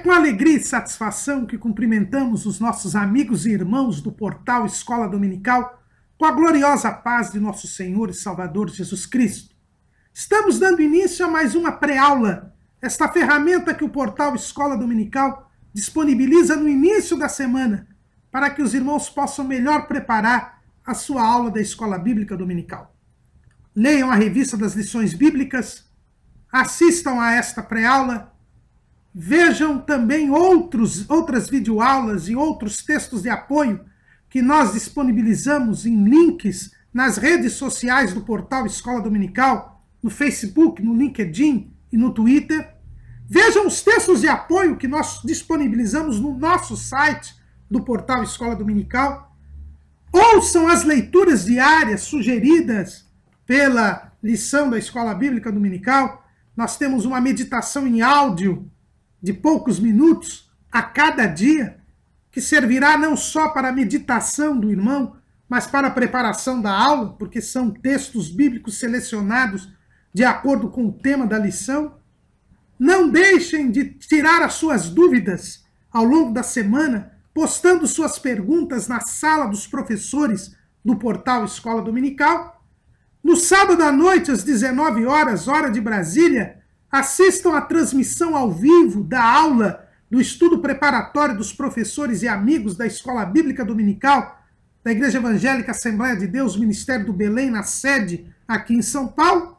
com alegria e satisfação que cumprimentamos os nossos amigos e irmãos do portal Escola Dominical com a gloriosa paz de nosso Senhor e Salvador Jesus Cristo. Estamos dando início a mais uma pré-aula, esta ferramenta que o portal Escola Dominical disponibiliza no início da semana para que os irmãos possam melhor preparar a sua aula da Escola Bíblica Dominical. Leiam a revista das lições bíblicas, assistam a esta pré-aula, vejam também outras videoaulas e outros textos de apoio que nós disponibilizamos em links nas redes sociais do portal Escola Dominical, no Facebook, no LinkedIn e no Twitter. Vejam os textos de apoio que nós disponibilizamos no nosso site do portal Escola Dominical. Ouçam as leituras diárias sugeridas pela lição da Escola Bíblica Dominical. Nós temos uma meditação em áudio de poucos minutos a cada dia, que servirá não só para a meditação do irmão, mas para a preparação da aula, porque são textos bíblicos selecionados de acordo com o tema da lição. Não deixem de tirar as suas dúvidas ao longo da semana, postando suas perguntas na sala dos professores do portal Escola Dominical. No sábado à noite, às 19 horas, hora de Brasília, assistam à transmissão ao vivo da aula do estudo preparatório dos professores e amigos da Escola Bíblica Dominical da Igreja Evangélica Assembleia de Deus, Ministério do Belém, na sede aqui em São Paulo.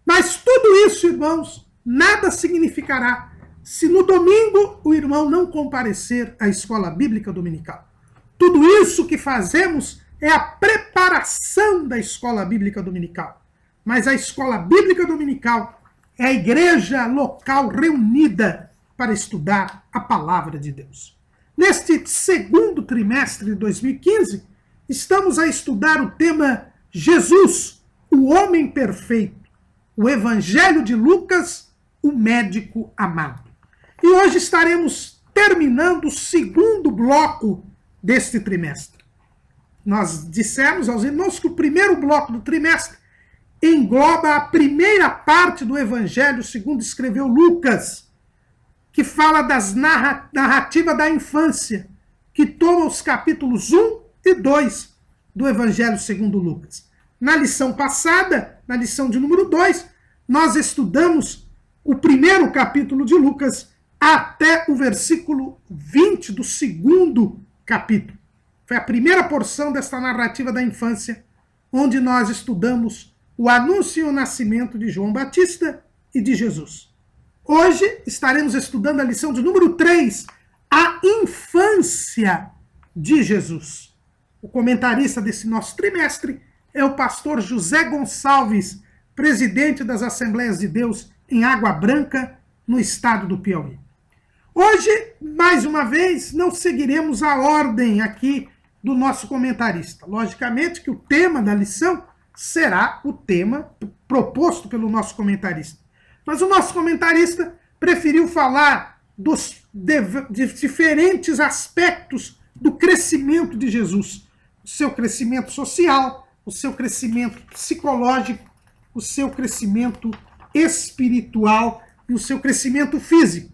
Mas tudo isso, irmãos, nada significará se no domingo o irmão não comparecer à Escola Bíblica Dominical. Tudo isso que fazemos é a preparação da Escola Bíblica Dominical. Mas a Escola Bíblica Dominical é a igreja local reunida para estudar a palavra de Deus. Neste segundo trimestre de 2015, estamos a estudar o tema Jesus, o homem perfeito, o Evangelho de Lucas, o médico amado. E hoje estaremos terminando o segundo bloco deste trimestre. Nós dissemos aos irmãos que o primeiro bloco do trimestre engloba a primeira parte do Evangelho, segundo escreveu Lucas, que fala das narrativa da infância, que toma os capítulos 1 e 2 do Evangelho segundo Lucas. Na lição passada, na lição de número 2, nós estudamos o primeiro capítulo de Lucas até o versículo 20 do segundo capítulo. Foi a primeira porção desta narrativa da infância, onde nós estudamos o anúncio e o nascimento de João Batista e de Jesus. Hoje estaremos estudando a lição de número 3, a infância de Jesus. O comentarista desse nosso trimestre é o pastor José Gonçalves, presidente das Assembleias de Deus em Água Branca, no estado do Piauí. Hoje, mais uma vez, não seguiremos a ordem aqui do nosso comentarista. Logicamente que o tema da lição será o tema proposto pelo nosso comentarista. Mas o nosso comentarista preferiu falar de diferentes aspectos do crescimento de Jesus. O seu crescimento social, o seu crescimento psicológico, o seu crescimento espiritual e o seu crescimento físico.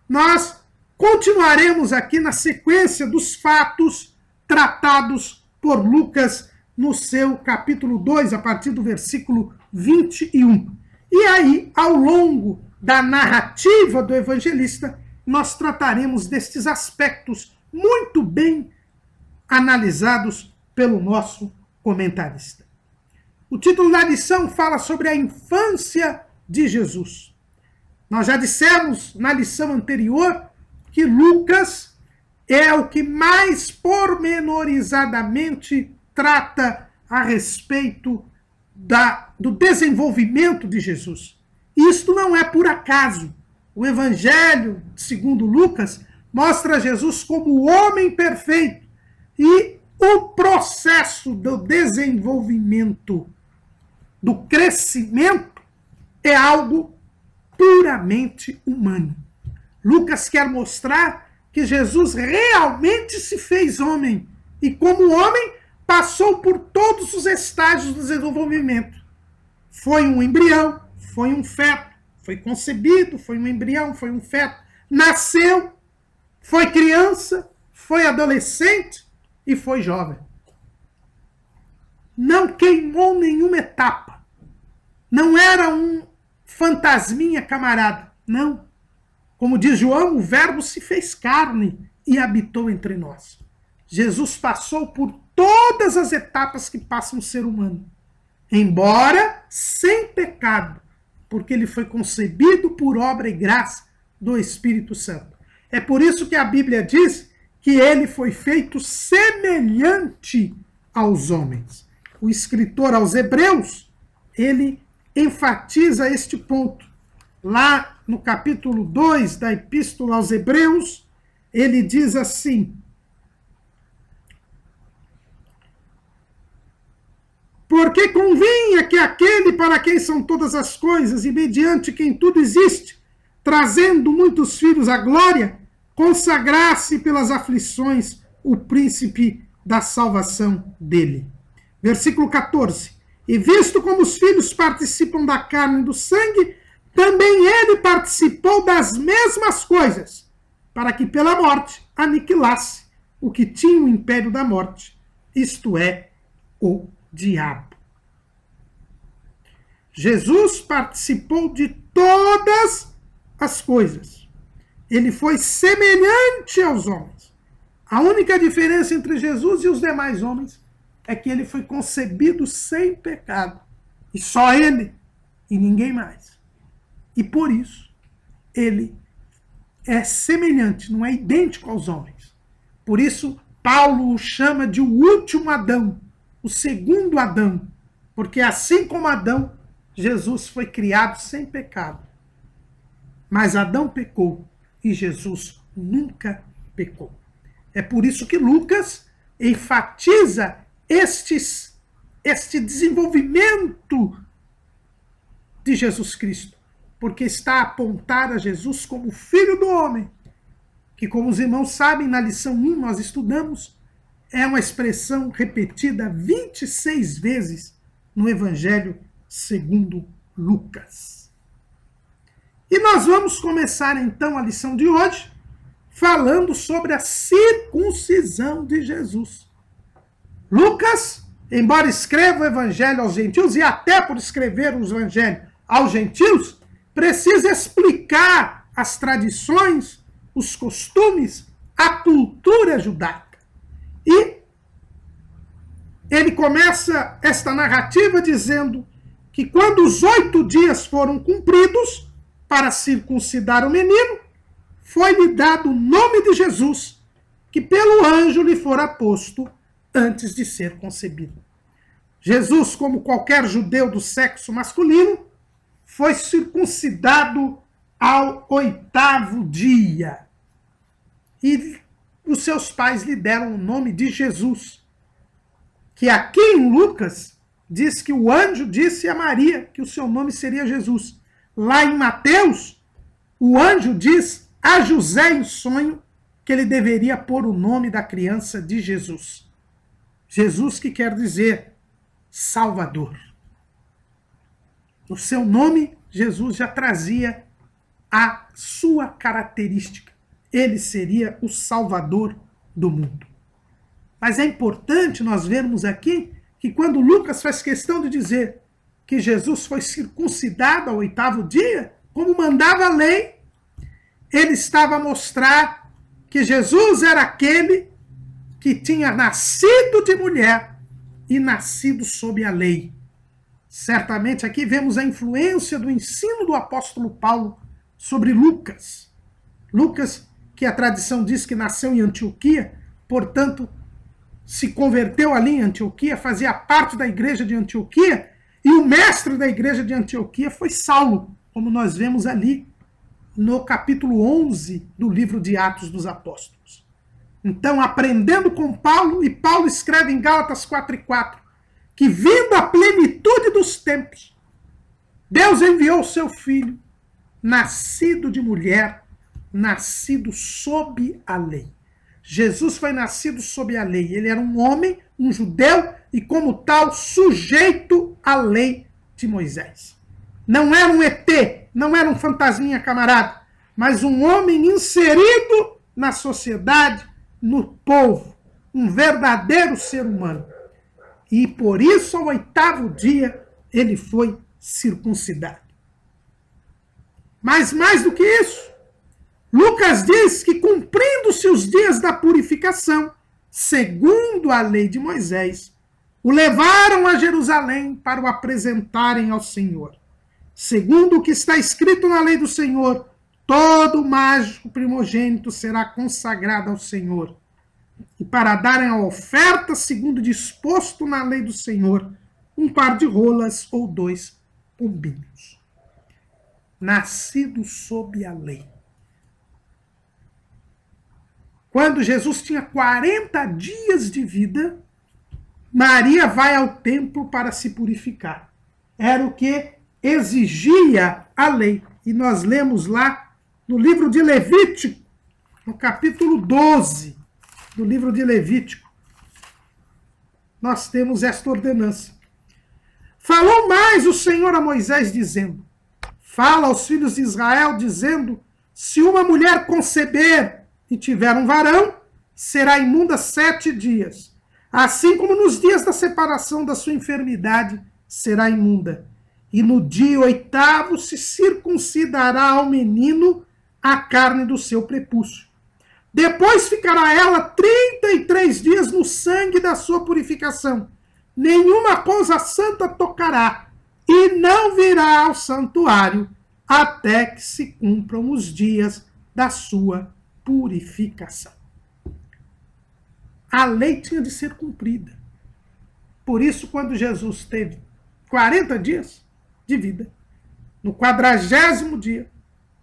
Nós continuaremos aqui na sequência dos fatos tratados por Lucas no seu capítulo 2, a partir do versículo 21. E aí, ao longo da narrativa do evangelista, nós trataremos destes aspectos muito bem analisados pelo nosso comentarista. O título da lição fala sobre a infância de Jesus. Nós já dissemos na lição anterior que Lucas é o que mais pormenorizadamente trata a respeito do desenvolvimento de Jesus. Isto não é por acaso. O Evangelho, segundo Lucas, mostra Jesus como o homem perfeito e o processo do desenvolvimento, do crescimento, é algo puramente humano. Lucas quer mostrar que Jesus realmente se fez homem e, como homem, passou por todos os estágios do desenvolvimento. Foi um embrião, foi um feto, foi concebido, foi um embrião, foi um feto, nasceu foi criança, foi adolescente e foi jovem. Não queimou nenhuma etapa. Não era um fantasminha camarada. Não. Como diz João, o verbo se fez carne e habitou entre nós. Jesus passou por todas as etapas que passa um ser humano. Embora sem pecado, porque ele foi concebido por obra e graça do Espírito Santo. É por isso que a Bíblia diz que ele foi feito semelhante aos homens. O escritor aos Hebreus, ele enfatiza este ponto. Lá no capítulo 2 da Epístola aos Hebreus, ele diz assim: porque convinha que aquele para quem são todas as coisas e mediante quem tudo existe, trazendo muitos filhos à glória, consagrasse pelas aflições o príncipe da salvação dele. Versículo 14. E visto como os filhos participam da carne e do sangue, também ele participou das mesmas coisas, para que pela morte aniquilasse o que tinha o império da morte, isto é, o diabo. Jesus participou de todas as coisas. Ele foi semelhante aos homens. A única diferença entre Jesus e os demais homens é que ele foi concebido sem pecado. E só ele e ninguém mais. E por isso, ele é semelhante, não é idêntico aos homens. Por isso, Paulo o chama de o último Adão, o segundo Adão. Porque assim como Adão, Jesus foi criado sem pecado. Mas Adão pecou e Jesus nunca pecou. É por isso que Lucas enfatiza este desenvolvimento de Jesus Cristo, porque está a apontar a Jesus como Filho do Homem, que, como os irmãos sabem, na lição 1 nós estudamos, é uma expressão repetida 26 vezes no Evangelho segundo Lucas. E nós vamos começar então a lição de hoje falando sobre a circuncisão de Jesus. Lucas, embora escreva o Evangelho aos gentios, e até por escrever o Evangelho aos gentios, precisa explicar as tradições, os costumes, a cultura judaica. E ele começa esta narrativa dizendo que quando os 8 dias foram cumpridos para circuncidar o menino, foi-lhe dado o nome de Jesus, que pelo anjo lhe fora posto antes de ser concebido. Jesus, como qualquer judeu do sexo masculino, foi circuncidado ao 8º dia. E os seus pais lhe deram o nome de Jesus, que aqui em Lucas diz que o anjo disse a Maria que o seu nome seria Jesus. Lá em Mateus, o anjo diz a José em sonho que ele deveria pôr o nome da criança de Jesus. Jesus, que quer dizer Salvador. O seu nome, Jesus já trazia a sua característica. Ele seria o Salvador do mundo. Mas é importante nós vermos aqui que quando Lucas faz questão de dizer que Jesus foi circuncidado ao 8º dia, como mandava a lei, ele estava a mostrar que Jesus era aquele que tinha nascido de mulher e nascido sob a lei. Certamente aqui vemos a influência do ensino do apóstolo Paulo sobre Lucas. Lucas, que a tradição diz que nasceu em Antioquia, portanto, se converteu ali em Antioquia, fazia parte da igreja de Antioquia, e o mestre da igreja de Antioquia foi Saulo, como nós vemos ali no capítulo 11 do livro de Atos dos Apóstolos. Então, aprendendo com Paulo, e Paulo escreve em Gálatas 4:4, que vindo a plenitude dos tempos, Deus enviou o seu filho, nascido de mulher, nascido sob a lei. Jesus foi nascido sob a lei. Ele era um homem, um judeu, e como tal, sujeito à lei de Moisés. Não era um ET, não era um fantasminha camarada, mas um homem inserido na sociedade, no povo, um verdadeiro ser humano. E por isso, ao 8º dia, ele foi circuncidado. Mas mais do que isso, Lucas diz que, cumprindo-se os dias da purificação, segundo a lei de Moisés, o levaram a Jerusalém para o apresentarem ao Senhor. Segundo o que está escrito na lei do Senhor, todo mágico primogênito será consagrado ao Senhor. E para darem a oferta, segundo disposto na lei do Senhor, um par de rolas ou 2 pombinhos. Nascido sob a lei. Quando Jesus tinha 40 dias de vida, Maria vai ao templo para se purificar. Era o que exigia a lei. E nós lemos lá no livro de Levítico, no capítulo 12 do livro de Levítico, nós temos esta ordenança. Falou mais o Senhor a Moisés, dizendo: fala aos filhos de Israel, dizendo: se uma mulher conceber e tiver um varão, será imunda 7 dias. Assim como nos dias da separação da sua enfermidade, será imunda. E no dia 8º se circuncidará ao menino a carne do seu prepúcio. Depois ficará ela 33 dias no sangue da sua purificação. Nenhuma coisa santa tocará, e não virá ao santuário até que se cumpram os dias da sua purificação. A lei tinha de ser cumprida. Por isso, quando Jesus teve 40 dias de vida, no 40º dia,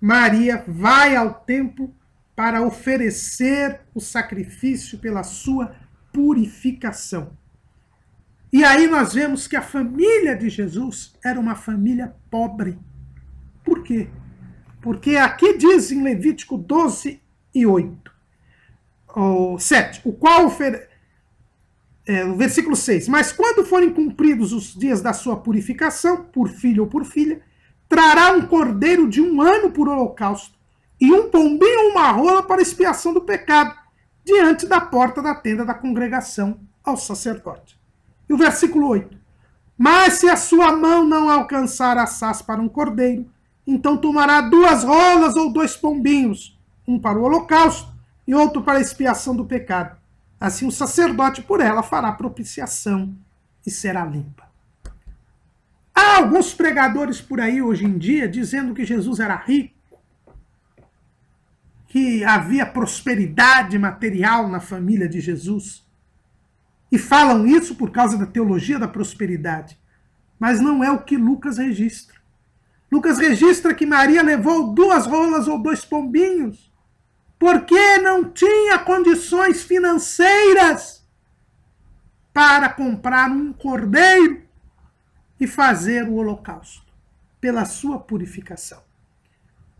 Maria vai ao templo para oferecer o sacrifício pela sua purificação. E aí nós vemos que a família de Jesus era uma família pobre. Por quê? Porque aqui diz em Levítico 12 e 8, ou 7, o qual o versículo 6, mas quando forem cumpridos os dias da sua purificação, por filho ou por filha, trará um cordeiro de 1 ano por holocausto, e um pombinho ou uma rola para expiação do pecado, diante da porta da tenda da congregação ao sacerdote. E o versículo 8, mas se a sua mão não alcançar assaz para um cordeiro, então tomará 2 rolas ou 2 pombinhos, um para o holocausto e outro para a expiação do pecado. Assim o sacerdote por ela fará propiciação e será limpa. Há alguns pregadores por aí hoje em dia dizendo que Jesus era rico, que havia prosperidade material na família de Jesus. E falam isso por causa da teologia da prosperidade. Mas não é o que Lucas registra. Lucas registra que Maria levou 2 rolas ou 2 pombinhos, porque não tinha condições financeiras para comprar um cordeiro e fazer o holocausto pela sua purificação.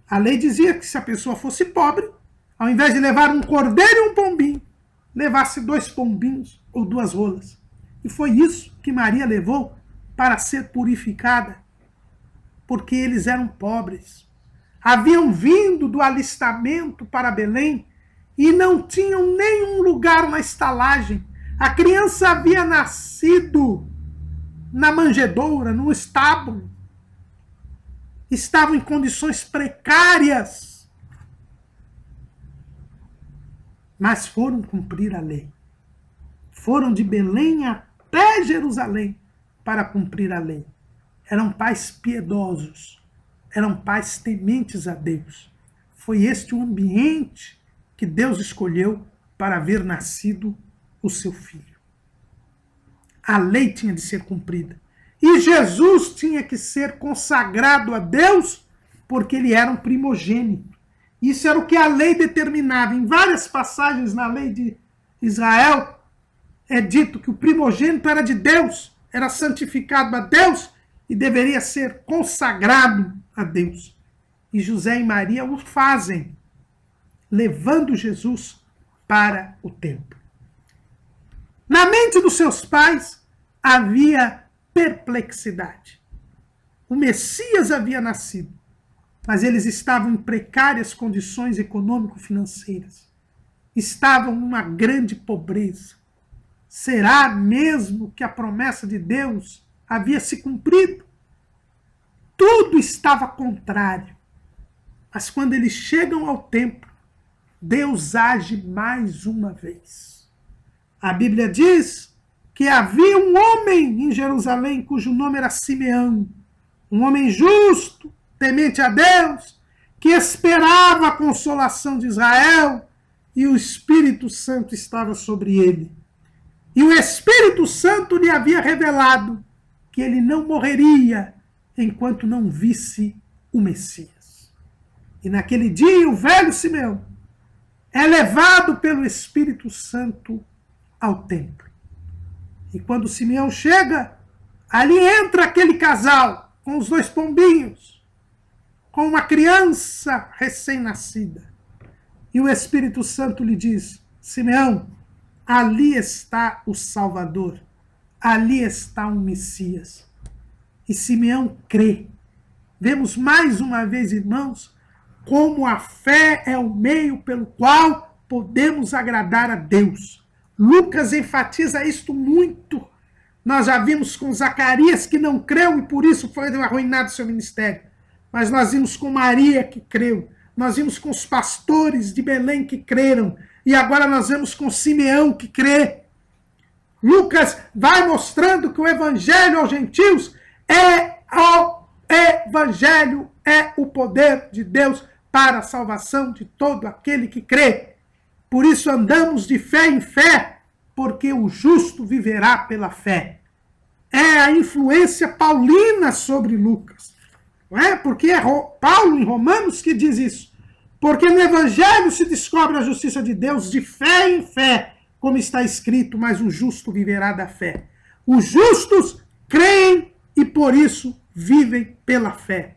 A lei dizia que se a pessoa fosse pobre, ao invés de levar um cordeiro e um pombinho, levasse 2 pombinhos ou 2 rolas. E foi isso que Maria levou para ser purificada, porque eles eram pobres. Haviam vindo do alistamento para Belém e não tinham nenhum lugar na estalagem. A criança havia nascido na manjedoura, no estábulo. Estavam em condições precárias, mas foram cumprir a lei. Foram de Belém até Jerusalém para cumprir a lei. Eram pais piedosos, eram pais tementes a Deus. Foi este o ambiente que Deus escolheu para haver nascido o seu filho. A lei tinha de ser cumprida. E Jesus tinha que ser consagrado a Deus porque ele era um primogênito. Isso era o que a lei determinava. Em várias passagens na lei de Israel é dito que o primogênito era de Deus, era santificado a Deus e deveria ser consagrado a Deus. E José e Maria o fazem, levando Jesus para o templo. Na mente dos seus pais havia perplexidade. O Messias havia nascido, mas eles estavam em precárias condições econômico-financeiras. estavam numa grande pobreza. Será mesmo que a promessa de Deus havia se cumprido? Tudo estava contrário. Mas quando eles chegam ao templo, Deus age mais uma vez. A Bíblia diz que havia um homem em Jerusalém cujo nome era Simeão, um homem justo, temente a Deus, que esperava a consolação de Israel, e o Espírito Santo estava sobre ele. E o Espírito Santo lhe havia revelado que ele não morreria enquanto não visse o Messias. E naquele dia o velho Simeão é levado pelo Espírito Santo ao templo. E quando Simeão chega, ali entra aquele casal com os 2 pombinhos, com uma criança recém-nascida. E o Espírito Santo lhe diz: Simeão, ali está o Salvador, ali está o Messias. E Simeão crê. Vemos mais uma vez, irmãos, como a fé é o meio pelo qual podemos agradar a Deus. Lucas enfatiza isto muito. Nós já vimos com Zacarias, que não creu e por isso foi arruinado seu ministério. Mas nós vimos com Maria, que creu. Nós vimos com os pastores de Belém que creram. E agora nós vemos com Simeão que crê. Lucas vai mostrando que o evangelho aos gentios é o evangelho, é o poder de Deus para a salvação de todo aquele que crê. Por isso andamos de fé em fé, porque o justo viverá pela fé. É a influência paulina sobre Lucas. Não é? Porque é Paulo em Romanos que diz isso. Porque no evangelho se descobre a justiça de Deus de fé em fé, como está escrito, mas o justo viverá da fé. Os justos creem e por isso vivem pela fé.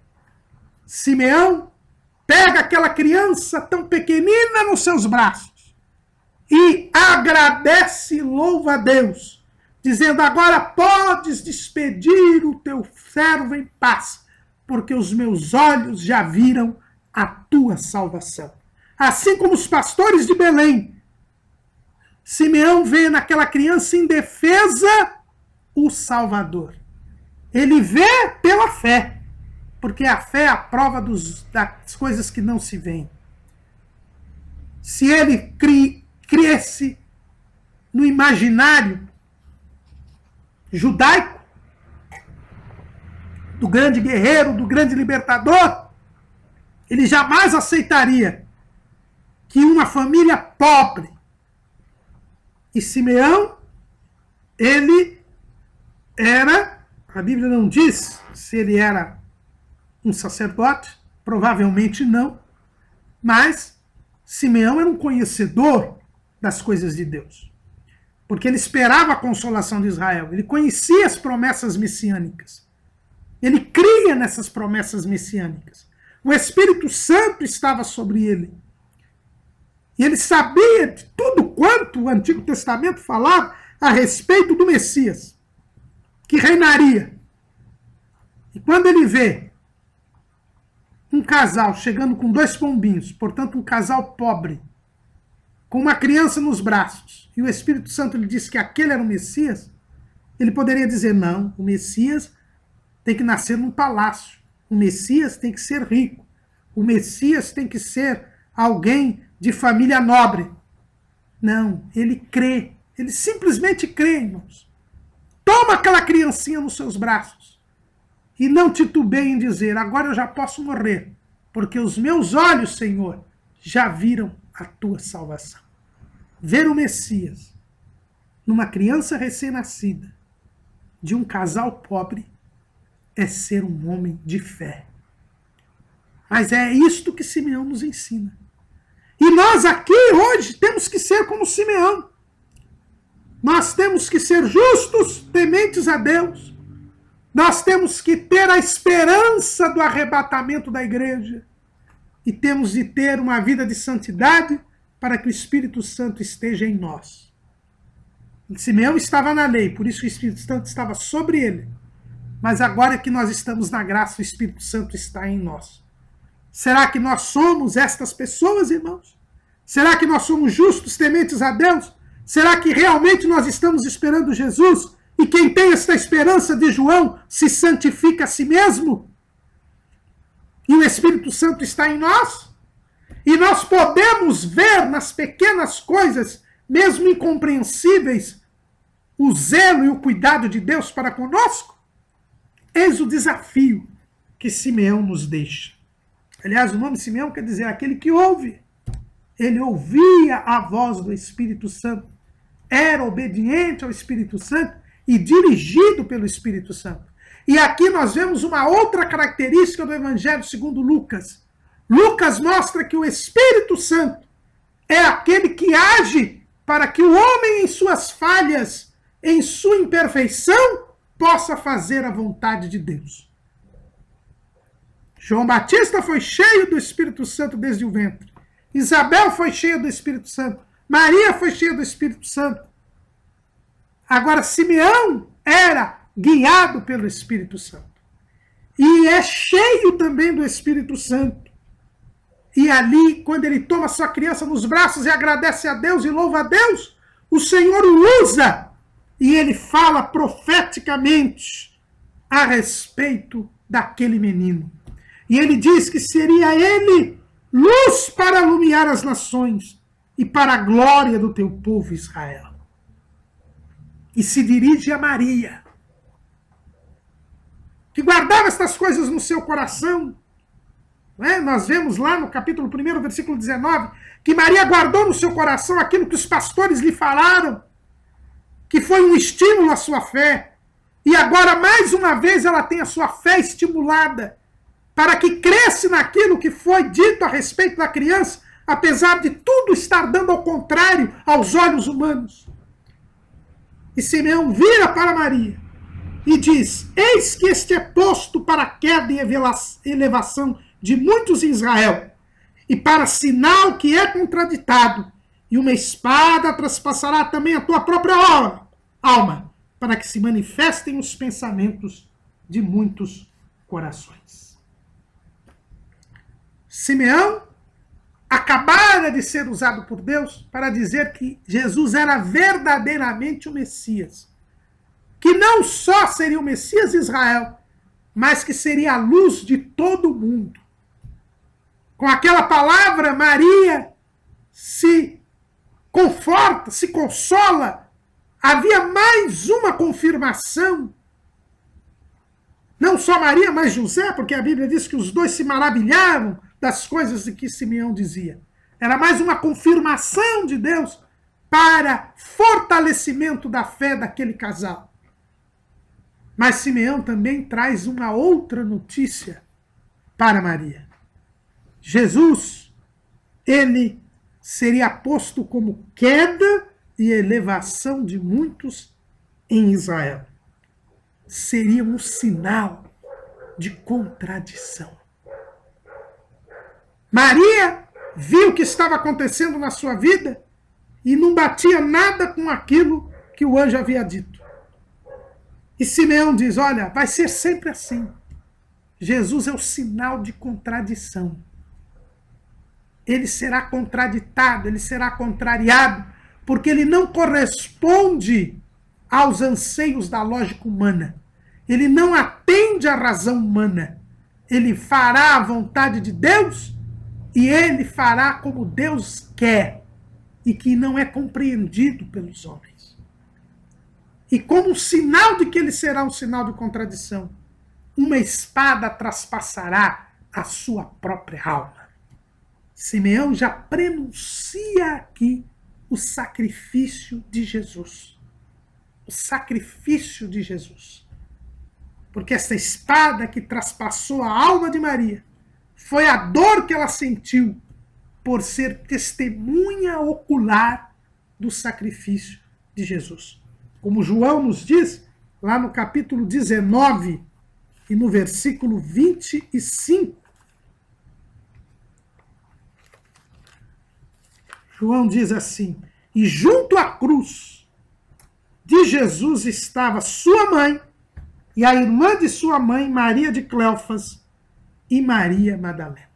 Simeão pega aquela criança tão pequenina nos seus braços e agradece e louva a Deus, dizendo: agora podes despedir o teu servo em paz, porque os meus olhos já viram a tua salvação. Assim como os pastores de Belém, Simeão vê naquela criança indefesa o Salvador. Ele vê pela fé, porque a fé é a prova das coisas que não se veem. Se ele cresce no imaginário judaico, do grande guerreiro, do grande libertador, ele jamais aceitaria que uma família pobre, e Simeão, ele era, a Bíblia não diz se ele era um sacerdote, provavelmente não, mas Simeão era um conhecedor das coisas de Deus, porque ele esperava a consolação de Israel, ele conhecia as promessas messiânicas, ele cria nessas promessas messiânicas. O Espírito Santo estava sobre ele. E ele sabia de tudo quanto o Antigo Testamento falava a respeito do Messias, que reinaria. E quando ele vê um casal chegando com 2 pombinhos, portanto um casal pobre, com uma criança nos braços, e o Espírito Santo lhe disse que aquele era o Messias, ele poderia dizer: não, o Messias tem que nascer num palácio. O Messias tem que ser rico. O Messias tem que ser alguém de família nobre. Não, ele crê. Ele simplesmente crê, irmãos. Toma aquela criancinha nos seus braços e não titubeie em dizer: agora eu já posso morrer, porque os meus olhos, Senhor, já viram a tua salvação. Ver o Messias numa criança recém-nascida, de um casal pobre, é ser um homem de fé. Mas é isto que Simeão nos ensina. E nós aqui hoje temos que ser como Simeão. Nós temos que ser justos, tementes a Deus. Nós temos que ter a esperança do arrebatamento da igreja. E temos de ter uma vida de santidade para que o Espírito Santo esteja em nós. Simeão estava na lei, por isso o Espírito Santo estava sobre ele. Mas agora que nós estamos na graça, o Espírito Santo está em nós. Será que nós somos estas pessoas, irmãos? Será que nós somos justos, tementes a Deus? Será que realmente nós estamos esperando Jesus? E quem tem esta esperança de João se santifica a si mesmo? E o Espírito Santo está em nós? E nós podemos ver nas pequenas coisas, mesmo incompreensíveis, o zelo e o cuidado de Deus para conosco? Eis o desafio que Simeão nos deixa. Aliás, o nome Simeão quer dizer aquele que ouve. Ele ouvia a voz do Espírito Santo, era obediente ao Espírito Santo e dirigido pelo Espírito Santo. E aqui nós vemos uma outra característica do Evangelho segundo Lucas. Lucas mostra que o Espírito Santo é aquele que age para que o homem, em suas falhas, em sua imperfeição, possa fazer a vontade de Deus. João Batista foi cheio do Espírito Santo desde o ventre. Isabel foi cheia do Espírito Santo. Maria foi cheia do Espírito Santo. Agora, Simeão era guiado pelo Espírito Santo. E é cheio também do Espírito Santo. E ali, quando ele toma sua criança nos braços e agradece a Deus e louva a Deus, o Senhor o usa e ele fala profeticamente a respeito daquele menino. E ele diz que seria ele luz para iluminar as nações e para a glória do teu povo Israel. E se dirige a Maria, que guardava estas coisas no seu coração. Nós vemos lá no capítulo 1, versículo 19, que Maria guardou no seu coração aquilo que os pastores lhe falaram, que foi um estímulo à sua fé. E agora, mais uma vez, ela tem a sua fé estimulada, para que cresça naquilo que foi dito a respeito da criança, apesar de tudo estar dando ao contrário aos olhos humanos. E Simeão vira para Maria e diz: eis que este é posto para a queda e elevação de muitos em Israel, e para sinal que é contraditado, e uma espada traspassará também a tua própria alma, para que se manifestem os pensamentos de muitos corações. Simeão acabara de ser usado por Deus para dizer que Jesus era verdadeiramente o Messias, que não só seria o Messias de Israel, mas que seria a luz de todo o mundo. Com aquela palavra, Maria se conforta, se consola. Havia mais uma confirmação. Não só Maria, mas José, porque a Bíblia diz que os dois se maravilharam das coisas de que Simeão dizia. Era mais uma confirmação de Deus para fortalecimento da fé daquele casal. Mas Simeão também traz uma outra notícia para Maria. Jesus, ele seria posto como queda e elevação de muitos em Israel. Seria um sinal de contradição. Maria viu o que estava acontecendo na sua vida e não batia nada com aquilo que o anjo havia dito. E Simeão diz: olha, vai ser sempre assim. Jesus é o sinal de contradição. Ele será contraditado, ele será contrariado, porque ele não corresponde aos anseios da lógica humana. Ele não atende à razão humana. Ele fará a vontade de Deus e ele fará como Deus quer e que não é compreendido pelos homens. E como um sinal de que ele será um sinal de contradição, uma espada traspassará a sua própria alma. Simeão já prenuncia aqui o sacrifício de Jesus. O sacrifício de Jesus. Porque essa espada que traspassou a alma de Maria foi a dor que ela sentiu por ser testemunha ocular do sacrifício de Jesus. Como João nos diz, lá no capítulo 19 e no versículo 25, João diz assim: e junto à cruz de Jesus estava sua mãe e a irmã de sua mãe, Maria de Cleofas, e Maria Madalena.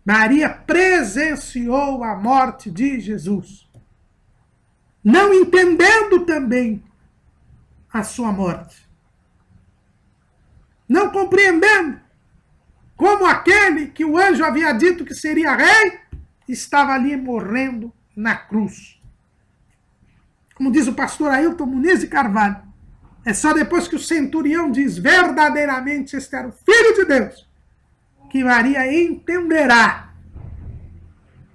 Maria presenciou a morte de Jesus, não entendendo também a sua morte, não compreendendo como aquele que o anjo havia dito que seria rei estava ali morrendo na cruz. Como diz o pastor Ailton Muniz de Carvalho, é só depois que o centurião diz verdadeiramente este era o Filho de Deus, que Maria entenderá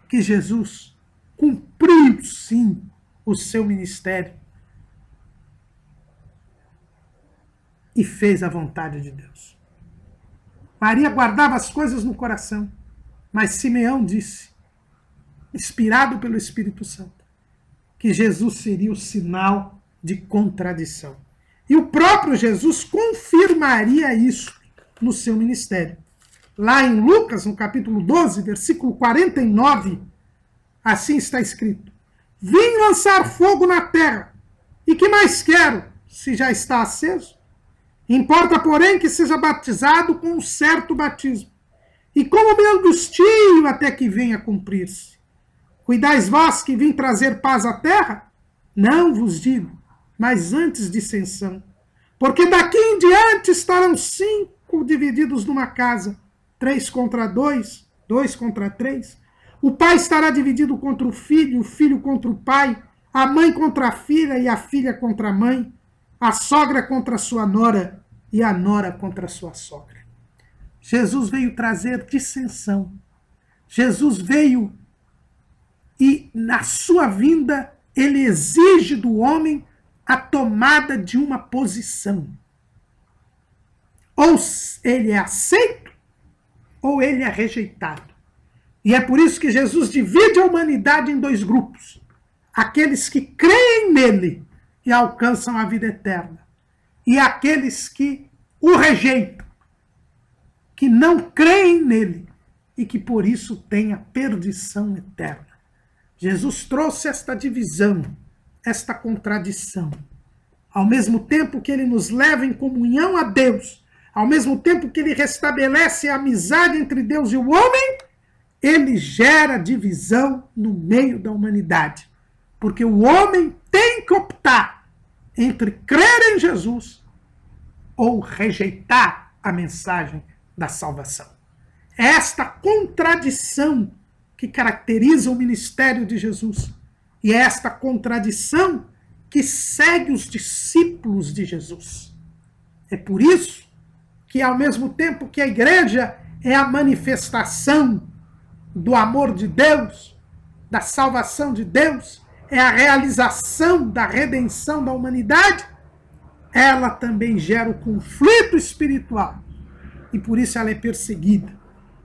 que Jesus cumpriu sim o seu ministério e fez a vontade de Deus. Maria guardava as coisas no coração, mas Simeão disse, inspirado pelo Espírito Santo, que Jesus seria o sinal de contradição. E o próprio Jesus confirmaria isso no seu ministério. Lá em Lucas, no capítulo 12, versículo 49, assim está escrito: vim lançar fogo na terra, e que mais quero, se já está aceso? Importa, porém, que seja batizado com um certo batismo, e como me angustio até que venha cumprir-se. Cuidais vós que vim trazer paz à terra? Não vos digo, mas antes dissensão. Porque daqui em diante estarão 5 divididos numa casa, 3 contra 2, 2 contra 3. O pai estará dividido contra o filho contra o pai, a mãe contra a filha e a filha contra a mãe, a sogra contra a sua nora e a nora contra a sua sogra. Jesus veio trazer dissensão. Jesus veio e, na sua vinda, ele exige do homem a tomada de uma posição. Ou ele é aceito, ou ele é rejeitado. E é por isso que Jesus divide a humanidade em 2 grupos. Aqueles que creem nele e alcançam a vida eterna. E aqueles que o rejeitam, que não creem nele e que por isso têm a perdição eterna. Jesus trouxe esta divisão, esta contradição. Ao mesmo tempo que ele nos leva em comunhão a Deus, ao mesmo tempo que ele restabelece a amizade entre Deus e o homem, ele gera divisão no meio da humanidade. Porque o homem tem que optar entre crer em Jesus ou rejeitar a mensagem da salvação. É esta contradição que caracteriza o ministério de Jesus. E é esta contradição que segue os discípulos de Jesus. É por isso que, ao mesmo tempo que a igreja é a manifestação do amor de Deus, da salvação de Deus, é a realização da redenção da humanidade, ela também gera o conflito espiritual. E por isso ela é perseguida.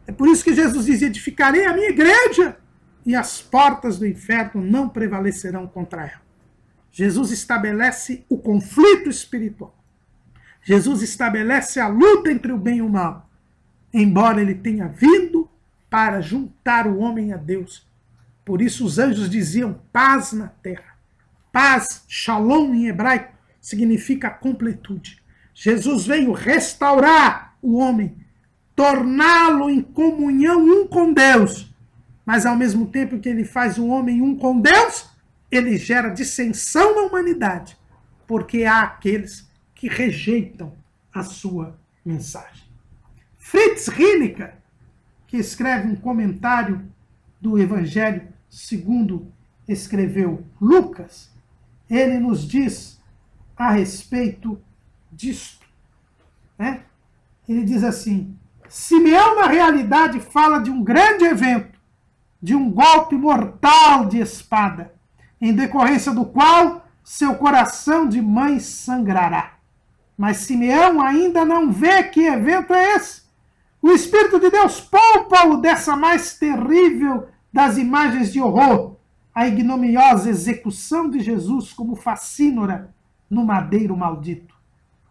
É por isso que Jesus diz: edificarei a minha igreja e as portas do inferno não prevalecerão contra ela. Jesus estabelece o conflito espiritual. Jesus estabelece a luta entre o bem e o mal, embora ele tenha vindo para juntar o homem a Deus. Por isso os anjos diziam paz na terra. Paz, shalom em hebraico, significa completude. Jesus veio restaurar o homem, torná-lo em comunhão um com Deus. Mas ao mesmo tempo que ele faz o homem um com Deus, ele gera dissensão na humanidade, porque há aqueles que rejeitam a sua mensagem. Fritz Hilliker, que escreve um comentário do Evangelho segundo escreveu Lucas, ele nos diz a respeito disto, né? Ele diz assim: Simeão na realidade fala de um grande evento, de um golpe mortal de espada, em decorrência do qual seu coração de mãe sangrará. Mas Simeão ainda não vê que evento é esse. O Espírito de Deus poupa-o dessa mais terrível das imagens de horror, a ignominiosa execução de Jesus como facínora no madeiro maldito.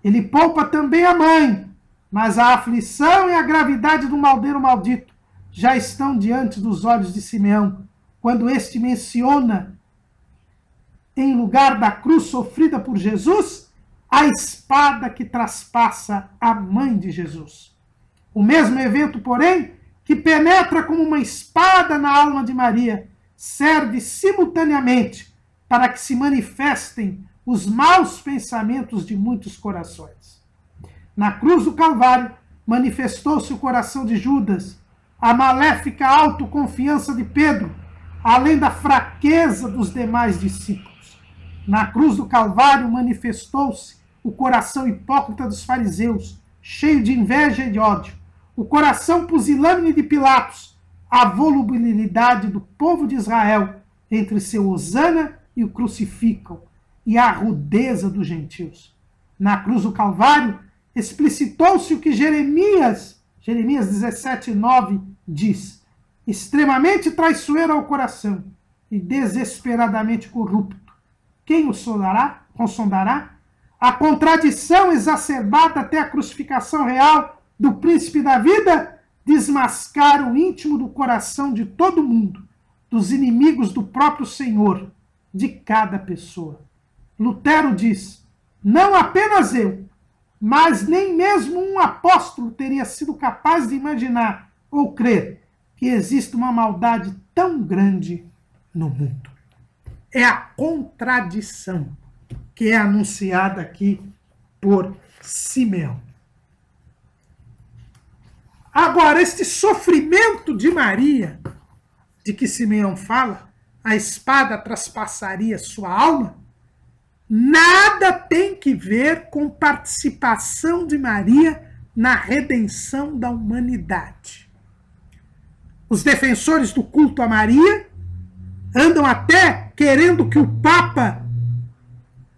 Ele poupa também a mãe, mas a aflição e a gravidade do madeiro maldito já estão diante dos olhos de Simeão, quando este menciona, em lugar da cruz sofrida por Jesus, a espada que traspassa a mãe de Jesus. O mesmo evento, porém, que penetra como uma espada na alma de Maria, serve simultaneamente para que se manifestem os maus pensamentos de muitos corações. Na cruz do Calvário, manifestou-se o coração de Judas, a maléfica autoconfiança de Pedro, além da fraqueza dos demais discípulos. Na cruz do Calvário, manifestou-se o coração hipócrita dos fariseus, cheio de inveja e de ódio, o coração pusilânime de Pilatos, a volubilidade do povo de Israel entre seu hosana e o crucificam, e a rudeza dos gentios. Na cruz do Calvário, explicitou-se o que Jeremias 17:9 diz: extremamente traiçoeiro ao coração e desesperadamente corrupto. Quem o consondará? A contradição exacerbada até a crucificação real do príncipe da vida desmascara o íntimo do coração de todo mundo, dos inimigos do próprio Senhor, de cada pessoa. Lutero diz: não apenas eu, mas nem mesmo um apóstolo teria sido capaz de imaginar ou crer que existe uma maldade tão grande no mundo. É a contradição que é anunciada aqui por Simeão. Agora, este sofrimento de Maria, de que Simeão fala, a espada traspassaria sua alma, nada tem que ver com participação de Maria na redenção da humanidade. Os defensores do culto a Maria andam até querendo que o Papa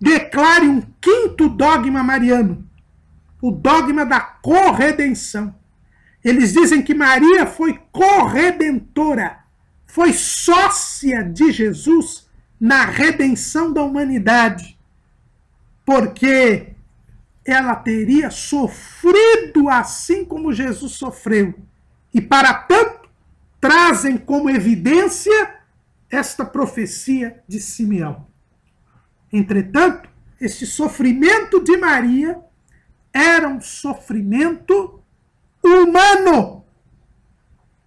declare um quinto dogma mariano, o dogma da corredenção. Eles dizem que Maria foi corredentora, foi sócia de Jesus na redenção da humanidade, porque ela teria sofrido assim como Jesus sofreu. E, para tanto, trazem como evidência esta profecia de Simeão. Entretanto, este sofrimento de Maria era um sofrimento humano.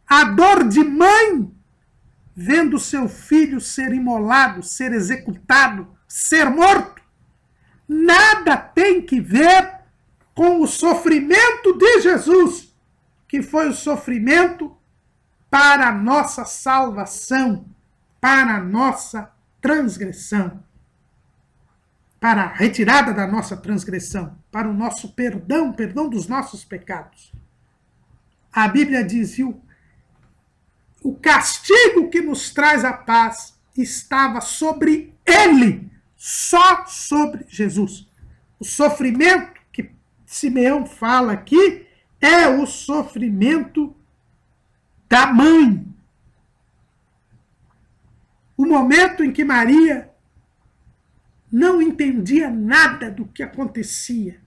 A dor de mãe vendo seu filho ser imolado, ser executado, ser morto, nada tem que ver com o sofrimento de Jesus, que foi o sofrimento para a nossa salvação, para a nossa transgressão, para a retirada da nossa transgressão, para o nosso perdão dos nossos pecados. A Bíblia diz: o castigo que nos traz a paz estava sobre ele, só sobre Jesus. O sofrimento que Simeão fala aqui é o sofrimento da mãe. O momento em que Maria não entendia nada do que acontecia,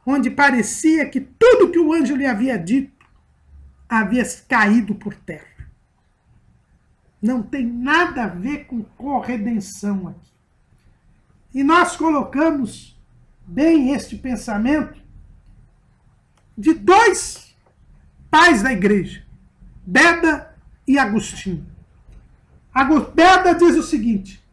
onde parecia que tudo que o anjo lhe havia dito havia caído por terra. Não tem nada a ver com corredenção aqui. E nós colocamos bem este pensamento de dois pais da igreja, Beda e Agostinho. Beda diz o seguinte: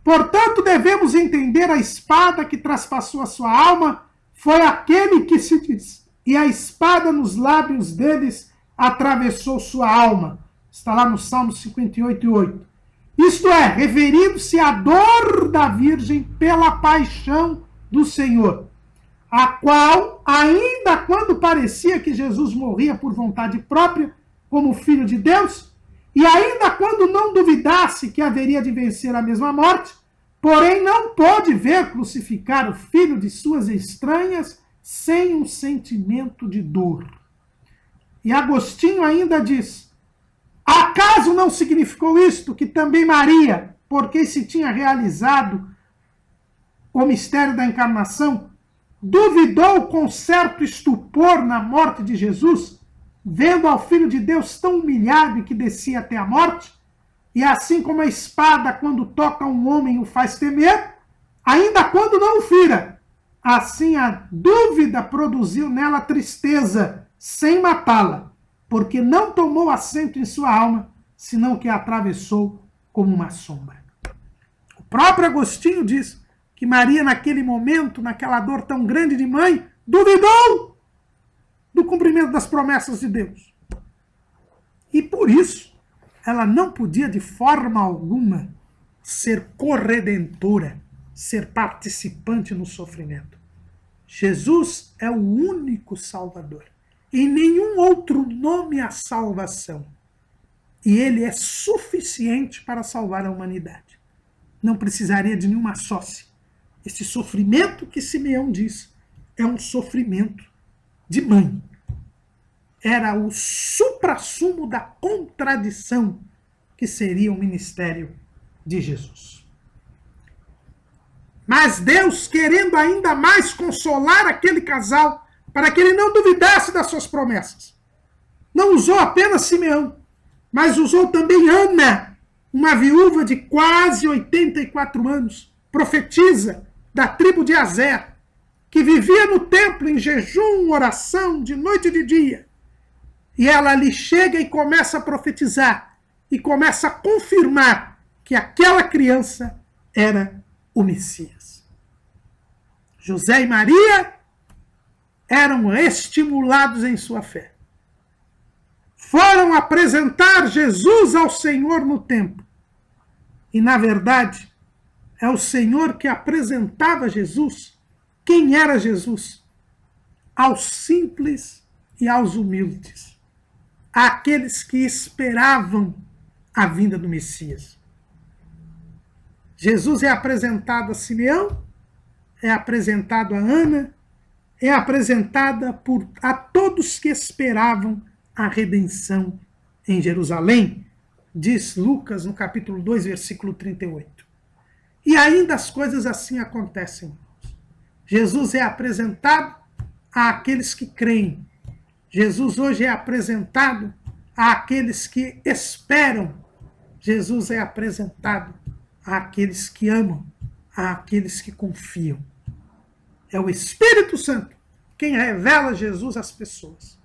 portanto, devemos entender a espada que traspassou a sua alma foi aquele que se diz, e a espada nos lábios deles atravessou sua alma. Está lá no Salmo 58:8. Isto é, referindo-se à dor da Virgem pela paixão do Senhor, a qual, ainda quando parecia que Jesus morria por vontade própria, como Filho de Deus, e ainda quando não duvidasse que haveria de vencer a mesma morte, porém não pôde ver crucificar o filho de suas estranhas sem um sentimento de dor. E Agostinho ainda diz: acaso não significou isto que também Maria, porque se tinha realizado o mistério da encarnação, duvidou com certo estupor na morte de Jesus, vendo ao Filho de Deus tão humilhado e que descia até a morte? E assim como a espada, quando toca um homem, o faz temer, ainda quando não o fira, assim a dúvida produziu nela tristeza, sem matá-la. porque não tomou assento em sua alma, senão que a atravessou como uma sombra. O próprio Agostinho diz que Maria, naquele momento, naquela dor tão grande de mãe, duvidou do cumprimento das promessas de Deus. E por isso, ela não podia de forma alguma ser corredentora, ser participante no sofrimento. Jesus é o único Salvador. Em nenhum outro nome há salvação. E ele é suficiente para salvar a humanidade. Não precisaria de nenhuma sócia. Esse sofrimento que Simeão diz é um sofrimento de mãe. Era o suprassumo da contradição que seria o ministério de Jesus. Mas Deus, querendo ainda mais consolar aquele casal, para que ele não duvidasse das suas promessas, não usou apenas Simeão, mas usou também Ana, uma viúva de quase 84 anos, profetisa da tribo de Azer, que vivia no templo em jejum, oração, de noite e de dia. E ela ali chega e começa a profetizar, e começa a confirmar que aquela criança era o Messias. José e Maria eram estimulados em sua fé. Foram apresentar Jesus ao Senhor no templo. E, na verdade, é o Senhor que apresentava Jesus. Quem era Jesus? Aos simples e aos humildes. Àqueles que esperavam a vinda do Messias. Jesus é apresentado a Simeão, é apresentado a Ana, é apresentada a todos que esperavam a redenção em Jerusalém, diz Lucas no capítulo 2, versículo 38. E ainda as coisas assim acontecem. Jesus é apresentado àqueles que creem. Jesus hoje é apresentado àqueles que esperam. Jesus é apresentado àqueles que amam, àqueles que confiam. É o Espírito Santo quem revela Jesus às pessoas.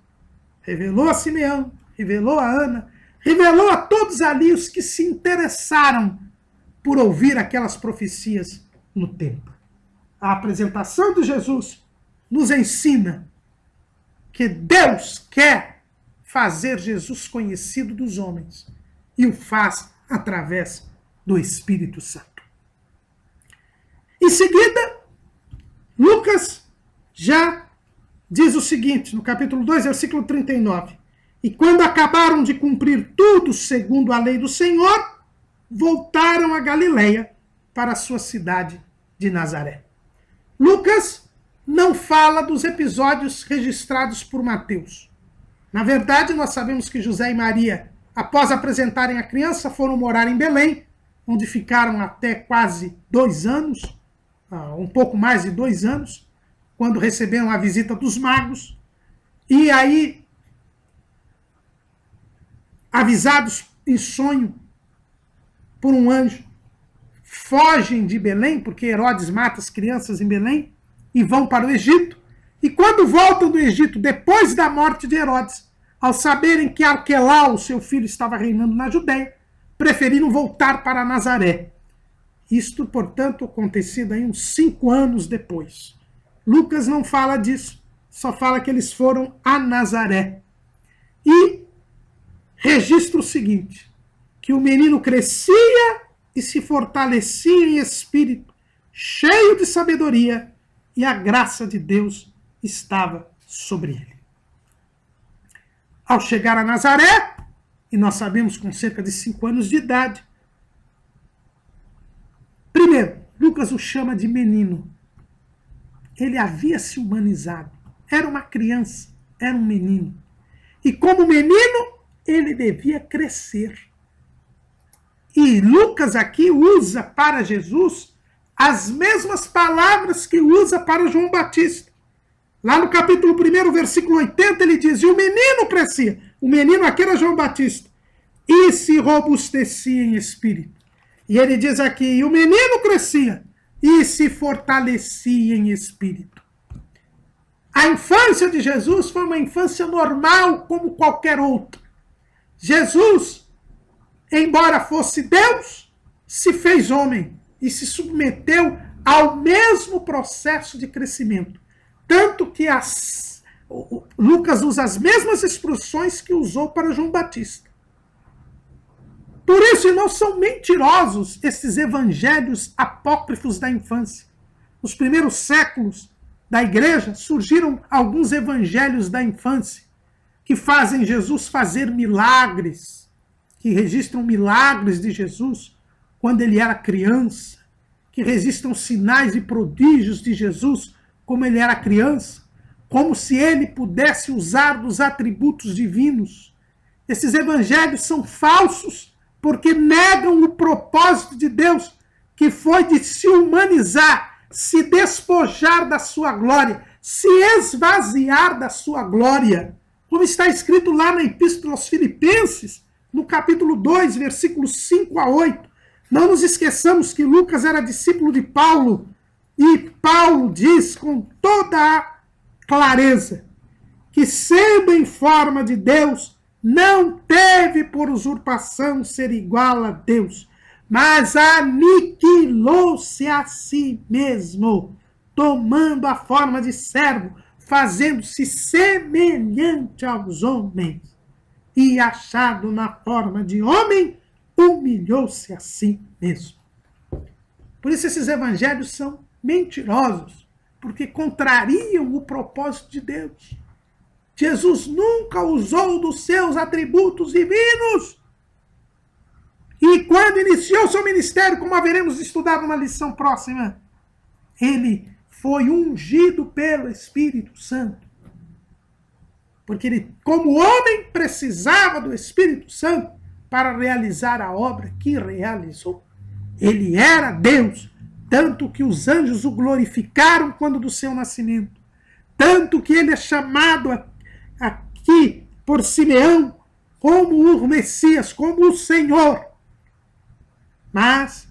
Revelou a Simeão, revelou a Ana, revelou a todos ali os que se interessaram por ouvir aquelas profecias no templo. A apresentação de Jesus nos ensina que Deus quer fazer Jesus conhecido dos homens e o faz através do Espírito Santo. Em seguida, Lucas já diz o seguinte, no capítulo 2, versículo 39. E quando acabaram de cumprir tudo segundo a lei do Senhor, voltaram a Galileia para a sua cidade de Nazaré. Lucas não fala dos episódios registrados por Mateus. Na verdade, nós sabemos que José e Maria, após apresentarem a criança, foram morar em Belém, onde ficaram até quase 2 anos, um pouco mais de 2 anos, quando receberam a visita dos magos. E aí, avisados em sonho por um anjo, fogem de Belém, porque Herodes mata as crianças em Belém, e vão para o Egito. E quando voltam do Egito, depois da morte de Herodes, ao saberem que Arquelau, seu filho, estava reinando na Judéia, preferiram voltar para Nazaré. Isto, portanto, acontecido aí uns 5 anos depois. Lucas não fala disso, só fala que eles foram a Nazaré. E registra o seguinte, que o menino crescia e se fortalecia em espírito, cheio de sabedoria, e a graça de Deus estava sobre ele. Ao chegar a Nazaré, e nós sabemos com cerca de 5 anos de idade, primeiro, Lucas o chama de menino. Ele havia se humanizado. Era uma criança, era um menino. E como menino, ele devia crescer. E Lucas aqui usa para Jesus as mesmas palavras que usa para João Batista. Lá no capítulo 1, versículo 80, ele diz, e o menino crescia. O menino aqui era João Batista. E se robustecia em espírito. E ele diz aqui, e o menino crescia e se fortalecia em espírito. A infância de Jesus foi uma infância normal como qualquer outra. Jesus, embora fosse Deus, se fez homem e se submeteu ao mesmo processo de crescimento. Tanto que Lucas usa as mesmas expressões que usou para João Batista. Por isso, irmãos, são mentirosos esses evangelhos apócrifos da infância. Nos primeiros séculos da igreja, surgiram alguns evangelhos da infância que fazem Jesus fazer milagres, que registram milagres de Jesus quando ele era criança, que registram sinais e prodígios de Jesus como ele era criança, como se ele pudesse usar dos atributos divinos. Esses evangelhos são falsos porque negam o propósito de Deus, que foi de se humanizar, se despojar da sua glória, se esvaziar da sua glória. Como está escrito lá na Epístola aos Filipenses, no capítulo 2, versículos 5 a 8. Não nos esqueçamos que Lucas era discípulo de Paulo, e Paulo diz com toda a clareza que, sendo em forma de Deus, não teve por usurpação ser igual a Deus, mas aniquilou-se a si mesmo, tomando a forma de servo, fazendo-se semelhante aos homens, e achado na forma de homem, humilhou-se a si mesmo. Por isso esses evangelhos são mentirosos, porque contrariam o propósito de Deus. Jesus nunca usou dos seus atributos divinos. E quando iniciou seu ministério, como haveremos de estudar numa lição próxima, ele foi ungido pelo Espírito Santo. Porque ele, como homem, precisava do Espírito Santo para realizar a obra que realizou. Ele era Deus, tanto que os anjos o glorificaram quando do seu nascimento. Tanto que ele é chamado aqui por Simeão como o Messias, como o Senhor. Mas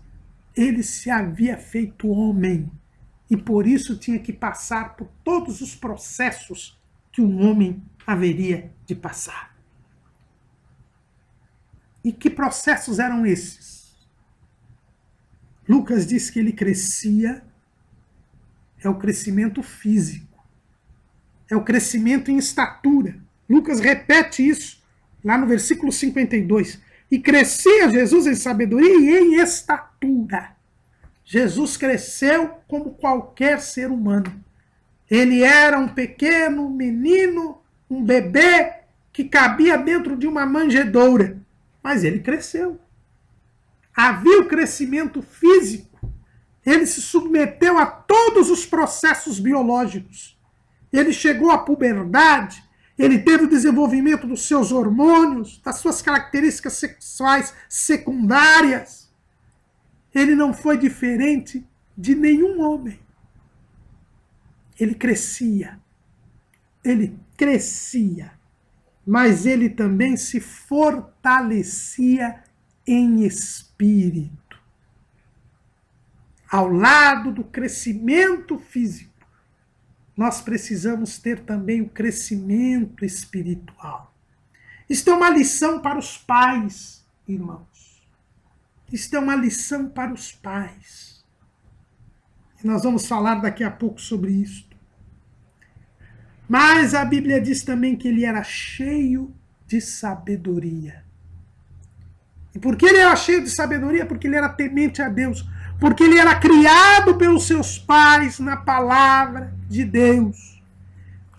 ele se havia feito homem e por isso tinha que passar por todos os processos que um homem haveria de passar. E que processos eram esses? Lucas diz que ele crescia, é o crescimento físico, é o crescimento em estatura. Lucas repete isso lá no versículo 52. E crescia Jesus em sabedoria e em estatura. Jesus cresceu como qualquer ser humano. Ele era um pequeno menino, um bebê que cabia dentro de uma manjedoura. Mas ele cresceu. Havia o crescimento físico. Ele se submeteu a todos os processos biológicos. Ele chegou à puberdade. Ele teve o desenvolvimento dos seus hormônios, das suas características sexuais secundárias. Ele não foi diferente de nenhum homem. Ele crescia. Ele crescia. Mas ele também se fortalecia em espírito. Ao lado do crescimento físico, nós precisamos ter também o crescimento espiritual. Isto é uma lição para os pais, irmãos. Isto é uma lição para os pais. E nós vamos falar daqui a pouco sobre isso. Mas a Bíblia diz também que ele era cheio de sabedoria. E por que ele era cheio de sabedoria? Porque ele era temente a Deus. Porque ele era criado pelos seus pais na palavra de Deus.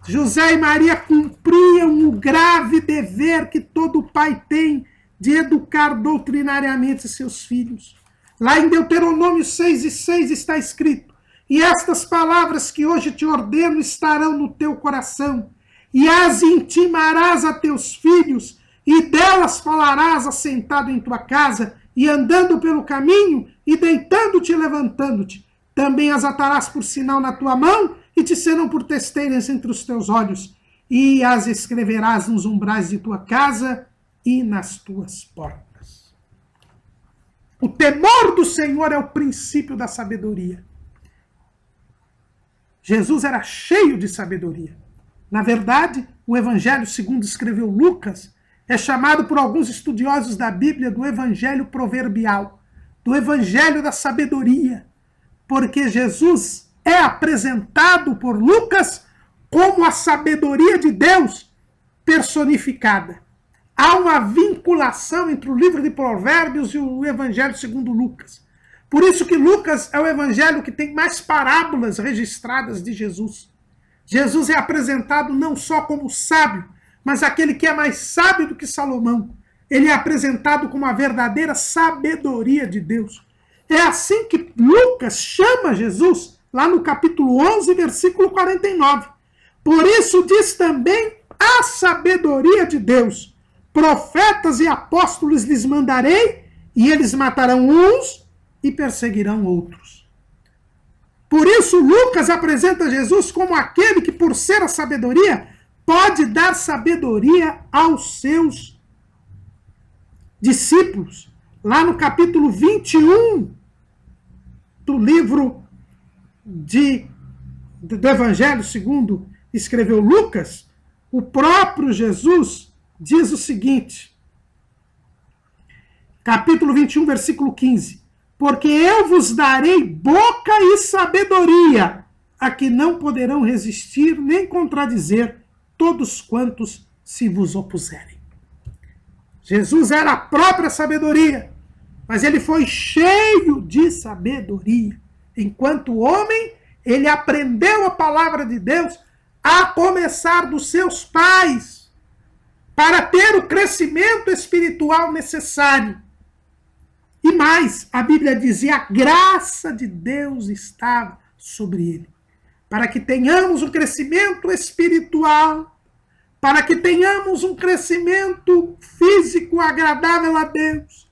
José e Maria cumpriam o grave dever que todo pai tem de educar doutrinariamente seus filhos. Lá em Deuteronômio 6:6 está escrito: e estas palavras que hoje te ordeno estarão no teu coração, e as intimarás a teus filhos, e delas falarás assentado em tua casa, e andando pelo caminho, e deitando-te e levantando-te. Também as atarás por sinal na tua mão, e te serão por testeiras entre os teus olhos, e as escreverás nos umbrais de tua casa e nas tuas portas. O temor do Senhor é o princípio da sabedoria. Jesus era cheio de sabedoria. Na verdade, o Evangelho, segundo escreveu Lucas, é chamado por alguns estudiosos da Bíblia do Evangelho proverbial, do Evangelho da sabedoria, porque Jesus é apresentado por Lucas como a sabedoria de Deus personificada. Há uma vinculação entre o livro de Provérbios e o Evangelho segundo Lucas. Por isso que Lucas é o evangelho que tem mais parábolas registradas de Jesus. Jesus é apresentado não só como sábio, mas aquele que é mais sábio do que Salomão. Ele é apresentado como a verdadeira sabedoria de Deus. É assim que Lucas chama Jesus, lá no capítulo 11, versículo 49. Por isso diz também a sabedoria de Deus. Profetas e apóstolos lhes mandarei, e eles matarão uns e perseguirão outros. Por isso, Lucas apresenta Jesus como aquele que, por ser a sabedoria, pode dar sabedoria aos seus discípulos. Lá no capítulo 21 do livro do Evangelho segundo escreveu Lucas, o próprio Jesus diz o seguinte, capítulo 21, versículo 15, porque eu vos darei boca e sabedoria, a que não poderão resistir nem contradizer todos quantos se vos opuserem. Jesus era a própria sabedoria, mas ele foi cheio de sabedoria. Enquanto homem, ele aprendeu a palavra de Deus a começar dos seus pais, para ter o crescimento espiritual necessário. E mais, a Bíblia dizia, a graça de Deus estava sobre ele. Para que tenhamos um crescimento espiritual, para que tenhamos um crescimento físico agradável a Deus,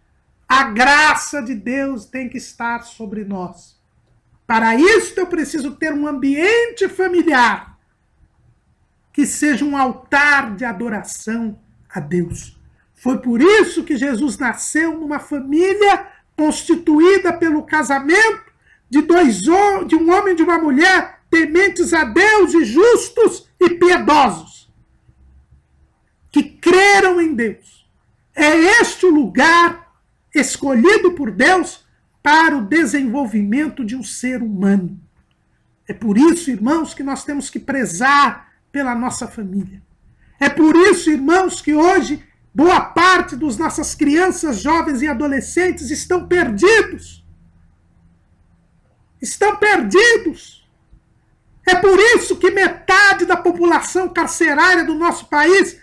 a graça de Deus tem que estar sobre nós. Para isso eu preciso ter um ambiente familiar que seja um altar de adoração a Deus. Foi por isso que Jesus nasceu numa família constituída pelo casamento de um homem e de uma mulher tementes a Deus e justos e piedosos, que creram em Deus. É este o lugar escolhido por Deus para o desenvolvimento de um ser humano. É por isso, irmãos, que nós temos que prezar pela nossa família. É por isso, irmãos, que hoje boa parte das nossas crianças, jovens e adolescentes estão perdidos. Estão perdidos. É por isso que metade da população carcerária do nosso país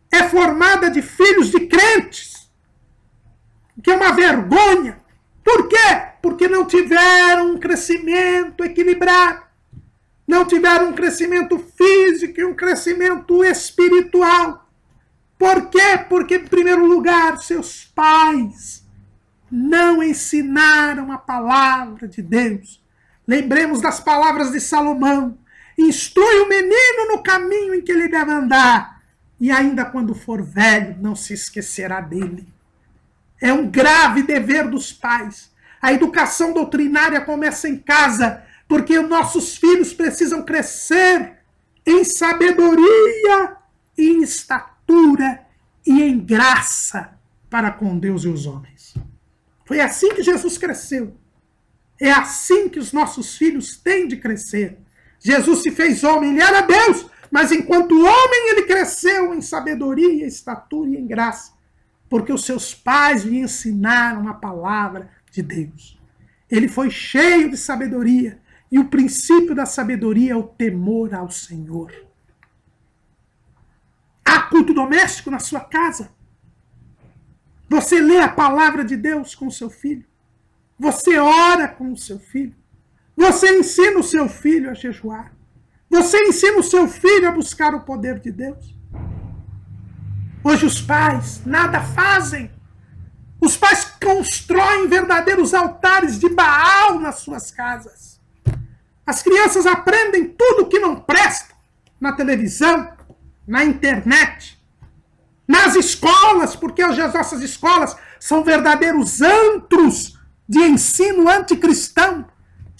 é formada de filhos de crentes. Que é uma vergonha. Por quê? Porque não tiveram um crescimento equilibrado. Não tiveram um crescimento físico e um crescimento espiritual. Por quê? Porque, em primeiro lugar, seus pais não ensinaram a palavra de Deus. Lembremos das palavras de Salomão. Instrui o menino no caminho em que ele deve andar, e ainda quando for velho, não se esquecerá dele. É um grave dever dos pais. A educação doutrinária começa em casa, porque os nossos filhos precisam crescer em sabedoria e em estatura e em graça para com Deus e os homens. Foi assim que Jesus cresceu. É assim que os nossos filhos têm de crescer. Jesus se fez homem, ele era Deus, mas enquanto homem ele cresceu em sabedoria, estatura e em graça, porque os seus pais lhe ensinaram a palavra de Deus. Ele foi cheio de sabedoria, e o princípio da sabedoria é o temor ao Senhor. Há culto doméstico na sua casa? Você lê a palavra de Deus com o seu filho? Você ora com o seu filho? Você ensina o seu filho a jejuar? Você ensina o seu filho a buscar o poder de Deus? Hoje os pais nada fazem. Os pais constroem verdadeiros altares de Baal nas suas casas. As crianças aprendem tudo o que não presta na televisão, na internet, nas escolas, porque hoje as nossas escolas são verdadeiros antros de ensino anticristão.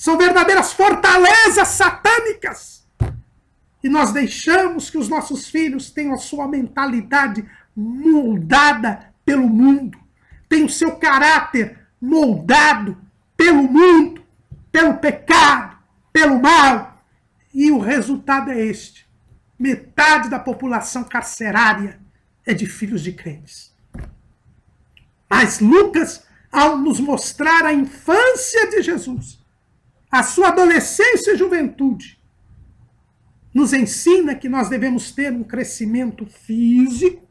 São verdadeiras fortalezas satânicas. E nós deixamos que os nossos filhos tenham a sua mentalidade moldada pelo mundo, tenham o seu caráter moldado pelo mundo, pelo pecado, pelo mal. E o resultado é este: metade da população carcerária é de filhos de crentes. Mas Lucas, ao nos mostrar a infância de Jesus, a sua adolescência e juventude, nos ensina que nós devemos ter um crescimento físico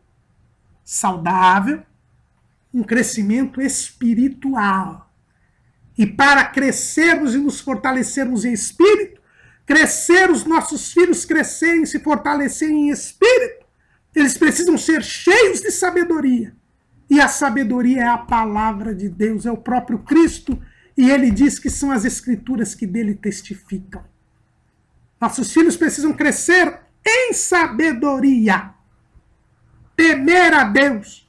saudável, um crescimento espiritual. E para crescermos e nos fortalecermos em espírito, crescer os nossos filhos, crescerem e se fortalecerem em espírito, eles precisam ser cheios de sabedoria. E a sabedoria é a palavra de Deus, é o próprio Cristo, e ele diz que são as escrituras que dele testificam. Nossos filhos precisam crescer em sabedoria, temer a Deus,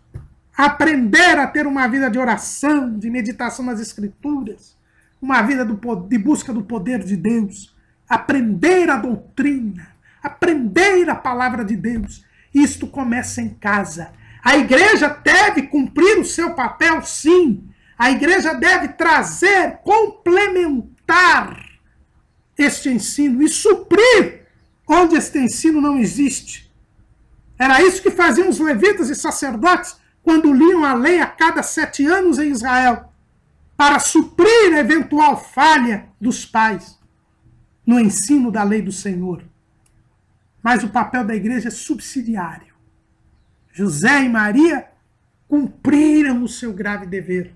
aprender a ter uma vida de oração, de meditação nas escrituras, uma vida de busca do poder de Deus, aprender a doutrina, aprender a palavra de Deus. Isto começa em casa. A igreja deve cumprir o seu papel, sim. A igreja deve trazer, complementar este ensino e suprir onde este ensino não existe. Era isso que faziam os levitas e sacerdotes quando liam a lei a cada 7 anos em Israel, para suprir a eventual falha dos pais no ensino da lei do Senhor. Mas o papel da igreja é subsidiário. José e Maria cumpriram o seu grave dever.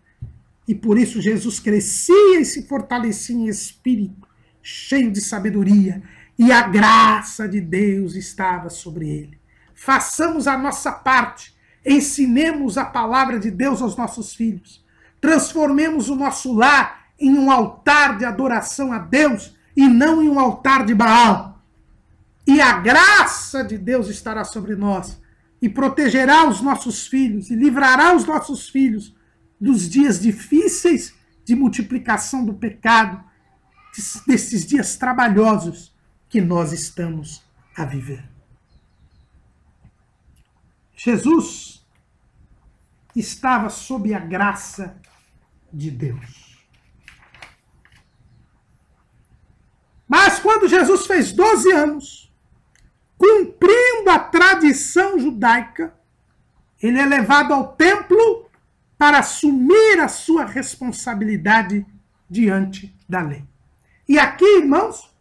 E por isso Jesus crescia e se fortalecia em espírito, cheio de sabedoria, e a graça de Deus estava sobre ele. Façamos a nossa parte, ensinemos a palavra de Deus aos nossos filhos, transformemos o nosso lar em um altar de adoração a Deus e não em um altar de Baal. E a graça de Deus estará sobre nós e protegerá os nossos filhos e livrará os nossos filhos dos dias difíceis de multiplicação do pecado, desses dias trabalhosos que nós estamos a viver. Jesus estava sob a graça de Deus. Mas quando Jesus fez 12 anos, cumprindo a tradição judaica, ele é levado ao templo para assumir a sua responsabilidade diante da lei. E aqui, irmãos,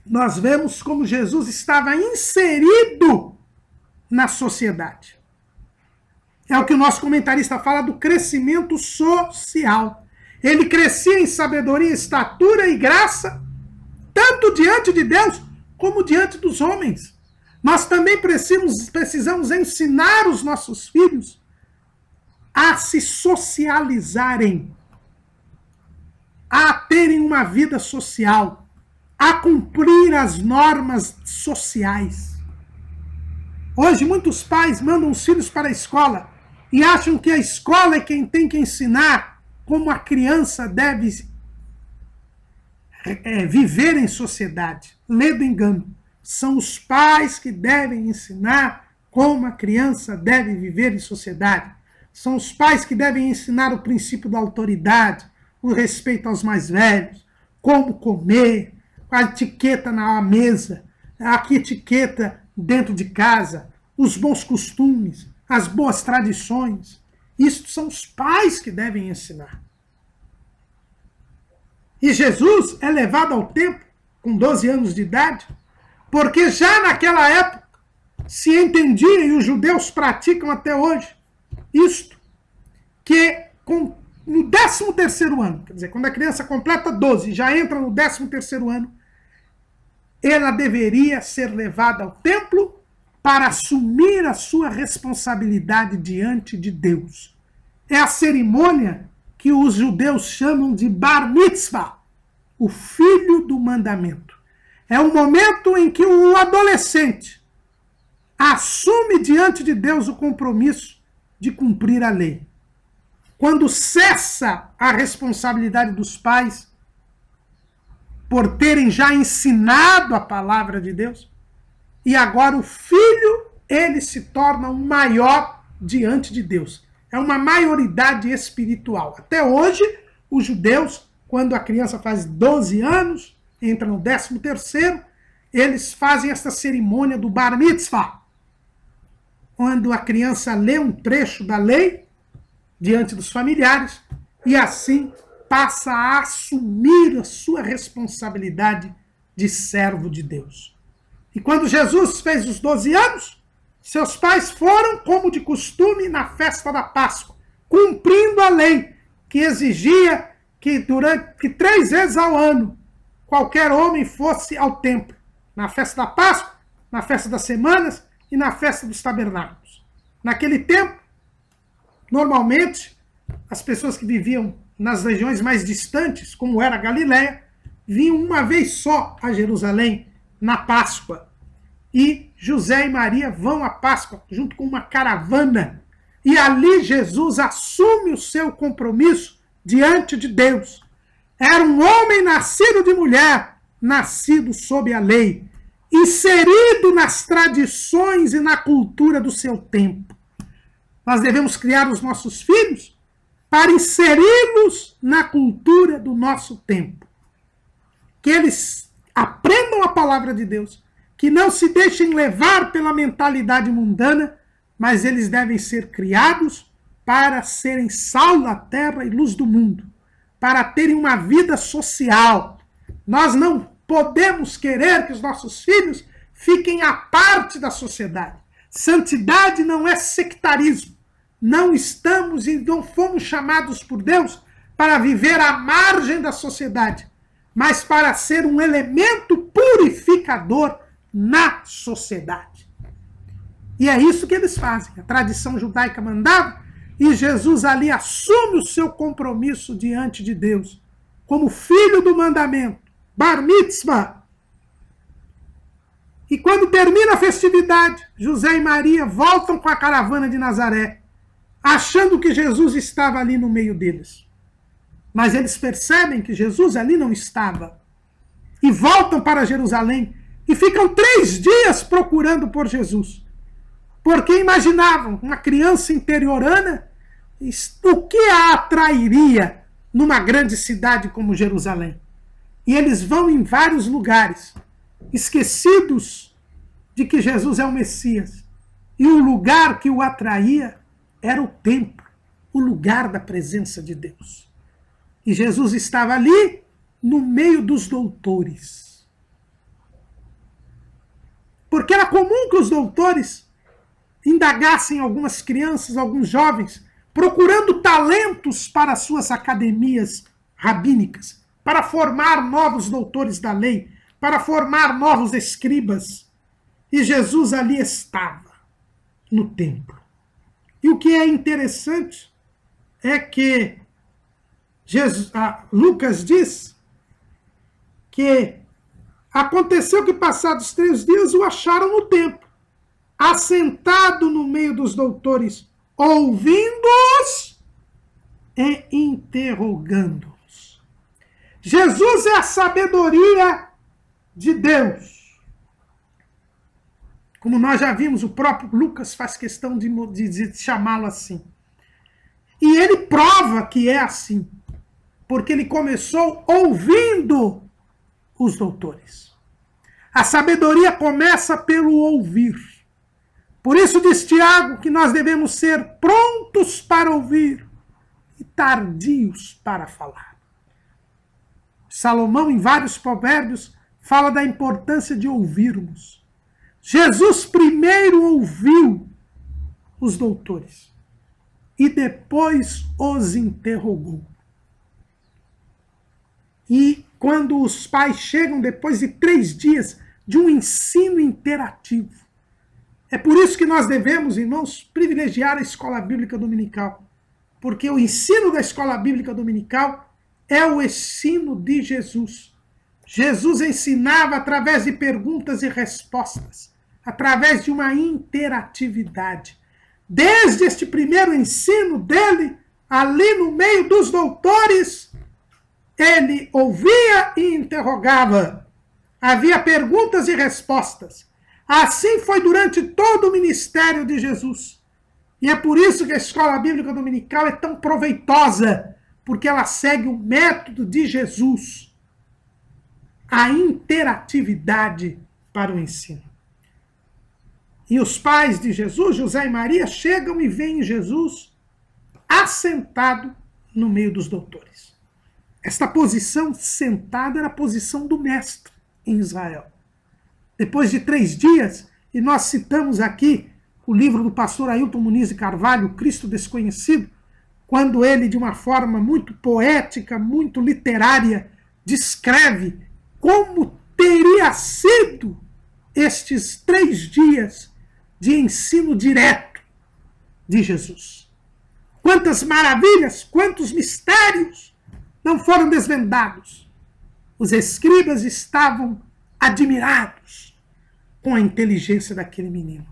nós vemos como Jesus estava inserido na sociedade. É o que o nosso comentarista fala do crescimento social. Ele crescia em sabedoria, estatura e graça, tanto diante de Deus como diante dos homens. Nós também precisamos ensinar os nossos filhos a se socializarem, a terem uma vida social, a cumprir as normas sociais. Hoje muitos pais mandam os filhos para a escola e acham que a escola é quem tem que ensinar como a criança deve viver em sociedade. Lê do engano. São os pais que devem ensinar como a criança deve viver em sociedade. São os pais que devem ensinar o princípio da autoridade, o respeito aos mais velhos, como comer, a etiqueta na mesa, a etiqueta dentro de casa, os bons costumes, as boas tradições. Isto são os pais que devem ensinar. E Jesus é levado ao templo com 12 anos de idade, porque já naquela época se entendia, e os judeus praticam até hoje, isto, que no 13º ano, quer dizer, quando a criança completa 12, já entra no 13º ano, ela deveria ser levada ao templo para assumir a sua responsabilidade diante de Deus. É a cerimônia que os judeus chamam de Bar Mitzvah, o filho do mandamento. É o momento em que o adolescente assume diante de Deus o compromisso de cumprir a lei. Quando cessa a responsabilidade dos pais por terem já ensinado a palavra de Deus. E agora o filho, ele se torna um maior diante de Deus. É uma maioridade espiritual. Até hoje, os judeus, quando a criança faz 12 anos, entra no 13º, eles fazem essa cerimônia do Bar Mitzvah, quando a criança lê um trecho da lei diante dos familiares e assim passa a assumir a sua responsabilidade de servo de Deus. E quando Jesus fez os 12 anos, seus pais foram, como de costume, na festa da Páscoa, cumprindo a lei que exigia que 3 vezes ao ano qualquer homem fosse ao templo, na festa da Páscoa, na festa das semanas e na festa dos tabernáculos. Naquele tempo, normalmente, as pessoas que viviam nas regiões mais distantes, como era a Galileia, vinham uma vez só a Jerusalém na Páscoa. E José e Maria vão à Páscoa junto com uma caravana. E ali Jesus assume o seu compromisso diante de Deus. Era um homem nascido de mulher, nascido sob a lei, inserido nas tradições e na cultura do seu tempo. Nós devemos criar os nossos filhos para inseri-los na cultura do nosso tempo. Que eles aprendam a palavra de Deus, que não se deixem levar pela mentalidade mundana, mas eles devem ser criados para serem sal da terra e luz do mundo, para terem uma vida social. Nós não podemos querer que os nossos filhos fiquem à parte da sociedade. Santidade não é sectarismo. Não estamos e não fomos chamados por Deus para viver à margem da sociedade, mas para ser um elemento purificador na sociedade. E é isso que eles fazem. A tradição judaica mandava, e Jesus ali assume o seu compromisso diante de Deus, como filho do mandamento, Bar Mitzvah. E quando termina a festividade, José e Maria voltam com a caravana de Nazaré, achando que Jesus estava ali no meio deles. Mas eles percebem que Jesus ali não estava. E voltam para Jerusalém e ficam 3 dias procurando por Jesus. Porque imaginavam uma criança interiorana, o que a atrairia numa grande cidade como Jerusalém? E eles vão em vários lugares, esquecidos de que Jesus é o Messias. E o lugar que o atraía era o templo, o lugar da presença de Deus. E Jesus estava ali, no meio dos doutores. Porque era comum que os doutores indagassem algumas crianças, alguns jovens, procurando talentos para suas academias rabínicas, para formar novos doutores da lei, para formar novos escribas. E Jesus ali estava, no templo. E o que é interessante é que Lucas diz que aconteceu que passados 3 dias o acharam no templo, assentado no meio dos doutores, ouvindo-os e interrogando-os. Jesus é a sabedoria de Deus. Como nós já vimos, o próprio Lucas faz questão de chamá-lo assim. E ele prova que é assim, porque ele começou ouvindo os doutores. A sabedoria começa pelo ouvir. Por isso diz Tiago que nós devemos ser prontos para ouvir e tardios para falar. Salomão, em vários provérbios, fala da importância de ouvirmos. Jesus primeiro ouviu os doutores e depois os interrogou. E quando os pais chegam depois de 3 dias de um ensino interativo, é por isso que nós devemos, irmãos, privilegiar a escola bíblica dominical, porque o ensino da escola bíblica dominical é o ensino de Jesus. Jesus ensinava através de perguntas e respostas, através de uma interatividade. Desde este primeiro ensino dele, ali no meio dos doutores, ele ouvia e interrogava. Havia perguntas e respostas. Assim foi durante todo o ministério de Jesus. E é por isso que a Escola Bíblica Dominical é tão proveitosa, porque ela segue o método de Jesus, a interatividade para o ensino. E os pais de Jesus, José e Maria, chegam e veem Jesus assentado no meio dos doutores. Esta posição sentada era a posição do mestre em Israel. Depois de 3 dias, e nós citamos aqui o livro do pastor Ailton Muniz de Carvalho, Cristo Desconhecido, quando ele, de uma forma muito poética, muito literária, descreve como teria sido estes 3 dias de ensino direto de Jesus. Quantas maravilhas, quantos mistérios não foram desvendados. Os escribas estavam admirados com a inteligência daquele menino.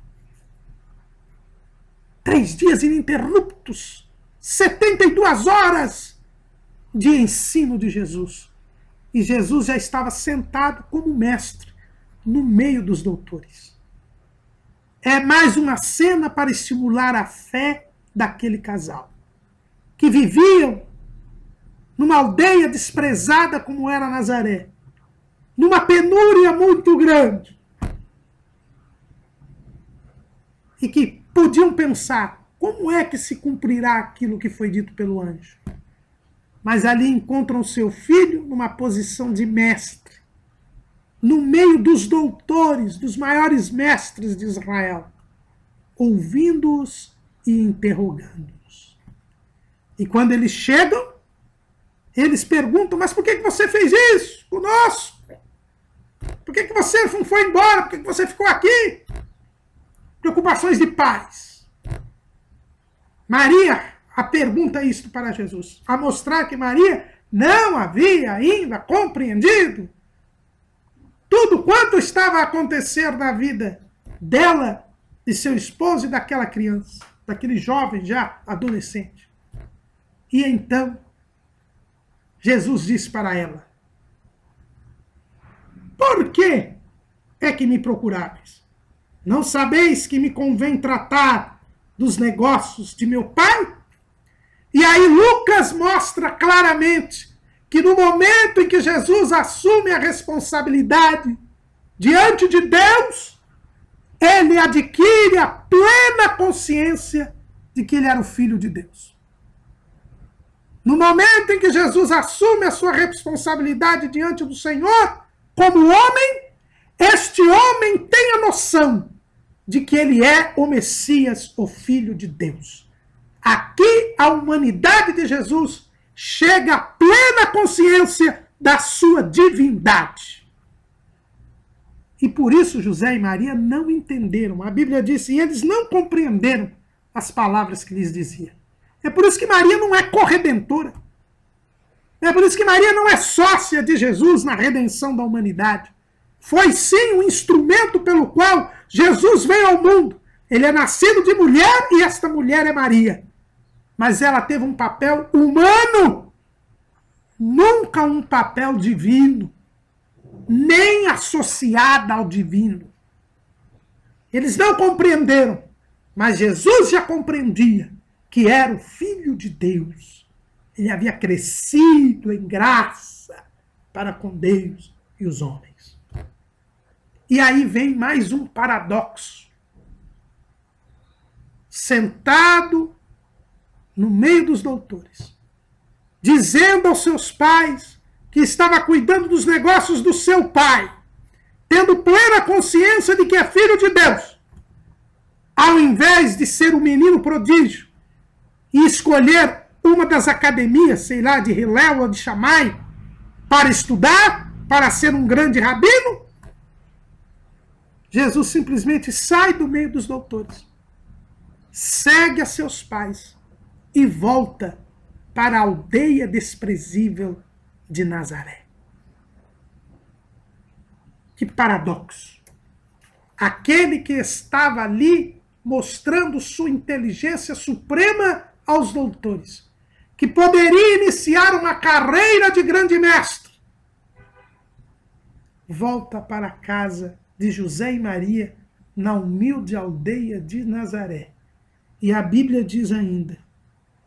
3 dias ininterruptos, 72 horas de ensino de Jesus. E Jesus já estava sentado como mestre no meio dos doutores. É mais uma cena para estimular a fé daquele casal, que viviam numa aldeia desprezada como era Nazaré, numa penúria muito grande, e que podiam pensar, como é que se cumprirá aquilo que foi dito pelo anjo? Mas ali encontram seu filho numa posição de mestre, no meio dos doutores, dos maiores mestres de Israel, ouvindo-os e interrogando-os. E quando eles chegam, eles perguntam, mas por que você fez isso conosco? Por que você não foi embora? Por que você ficou aqui? Preocupações de pais. Maria pergunta isto para Jesus, a mostrar que Maria não havia ainda compreendido tudo quanto estava a acontecer na vida dela, de seu esposo e daquela criança, daquele jovem já adolescente. E então, Jesus disse para ela, por que é que me procuráveis? Não sabeis que me convém tratar dos negócios de meu Pai? E aí Lucas mostra claramente que no momento em que Jesus assume a responsabilidade diante de Deus, ele adquire a plena consciência de que ele era o Filho de Deus. No momento em que Jesus assume a sua responsabilidade diante do Senhor, como homem, este homem tem a noção de que ele é o Messias, o Filho de Deus. Aqui a humanidade de Jesus chega à plena consciência da sua divindade. E por isso José e Maria não entenderam. A Bíblia diz, e eles não compreenderam as palavras que lhes dizia. É por isso que Maria não é corredentora. É por isso que Maria não é sócia de Jesus na redenção da humanidade. Foi sim um instrumento pelo qual Jesus veio ao mundo. Ele é nascido de mulher e esta mulher é Maria. Mas ela teve um papel humano, nunca um papel divino, nem associada ao divino. Eles não compreenderam, mas Jesus já compreendia que era o Filho de Deus. Ele havia crescido em graça para com Deus e os homens. E aí vem mais um paradoxo. Sentado no meio dos doutores, dizendo aos seus pais que estava cuidando dos negócios do seu pai, tendo plena consciência de que é filho de Deus, ao invés de ser um menino prodígio e escolher uma das academias, sei lá, de Hillel ou de Shammai, para estudar, para ser um grande rabino, Jesus simplesmente sai do meio dos doutores, segue a seus pais e volta para a aldeia desprezível de Nazaré. Que paradoxo! Aquele que estava ali mostrando sua inteligência suprema aos doutores, que poderia iniciar uma carreira de grande mestre, volta para a casa de José e Maria, na humilde aldeia de Nazaré. E a Bíblia diz ainda,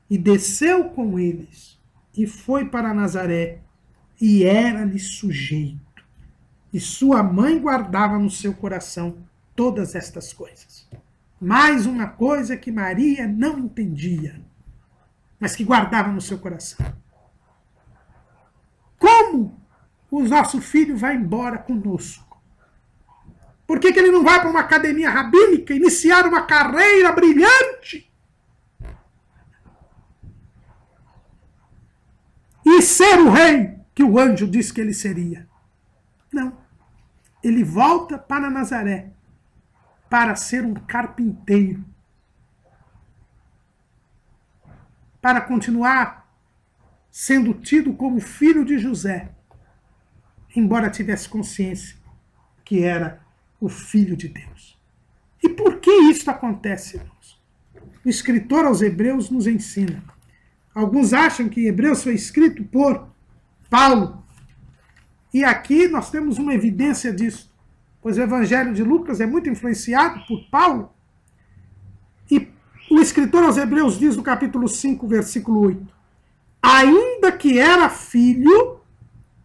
e desceu com eles, e foi para Nazaré, e era-lhe sujeito. E sua mãe guardava no seu coração todas estas coisas. Mais uma coisa que Maria não entendia, mas que guardava no seu coração. Como o nosso filho vai embora conosco? Por que ele não vai para uma academia rabínica, iniciar uma carreira brilhante? E ser o rei que o anjo disse que ele seria? Não. Ele volta para Nazaré para ser um carpinteiro. Para continuar sendo tido como filho de José, embora tivesse consciência que era o Filho de Deus. E por que isso acontece, irmãos? O escritor aos Hebreus nos ensina. Alguns acham que Hebreus foi escrito por Paulo. E aqui nós temos uma evidência disso, pois o Evangelho de Lucas é muito influenciado por Paulo. E o escritor aos Hebreus diz no capítulo 5, versículo 8, ainda que era filho,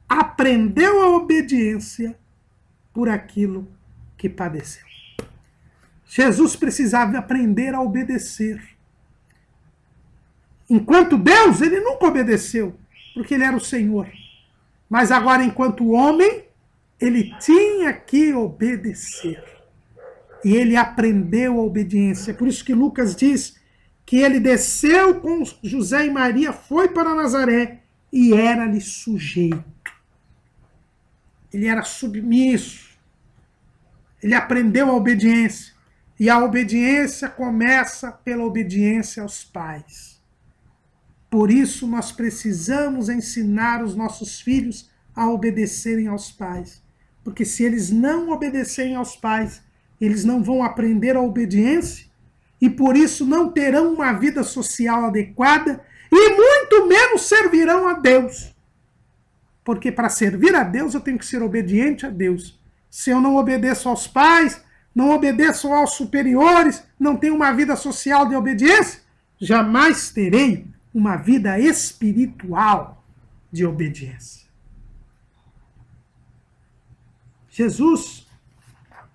aprendeu a obediência por aquilo que padeceu. Jesus precisava aprender a obedecer. Enquanto Deus, ele nunca obedeceu, porque ele era o Senhor. Mas agora, enquanto homem, ele tinha que obedecer. E ele aprendeu a obediência. Por isso que Lucas diz que ele desceu com José e Maria, foi para Nazaré e era-lhe sujeito. Ele era submisso. Ele aprendeu a obediência. E a obediência começa pela obediência aos pais. Por isso nós precisamos ensinar os nossos filhos a obedecerem aos pais. Porque se eles não obedecerem aos pais, eles não vão aprender a obediência e por isso não terão uma vida social adequada e muito menos servirão a Deus. Porque para servir a Deus eu tenho que ser obediente a Deus. Se eu não obedeço aos pais, não obedeço aos superiores, não tenho uma vida social de obediência, jamais terei uma vida espiritual de obediência. Jesus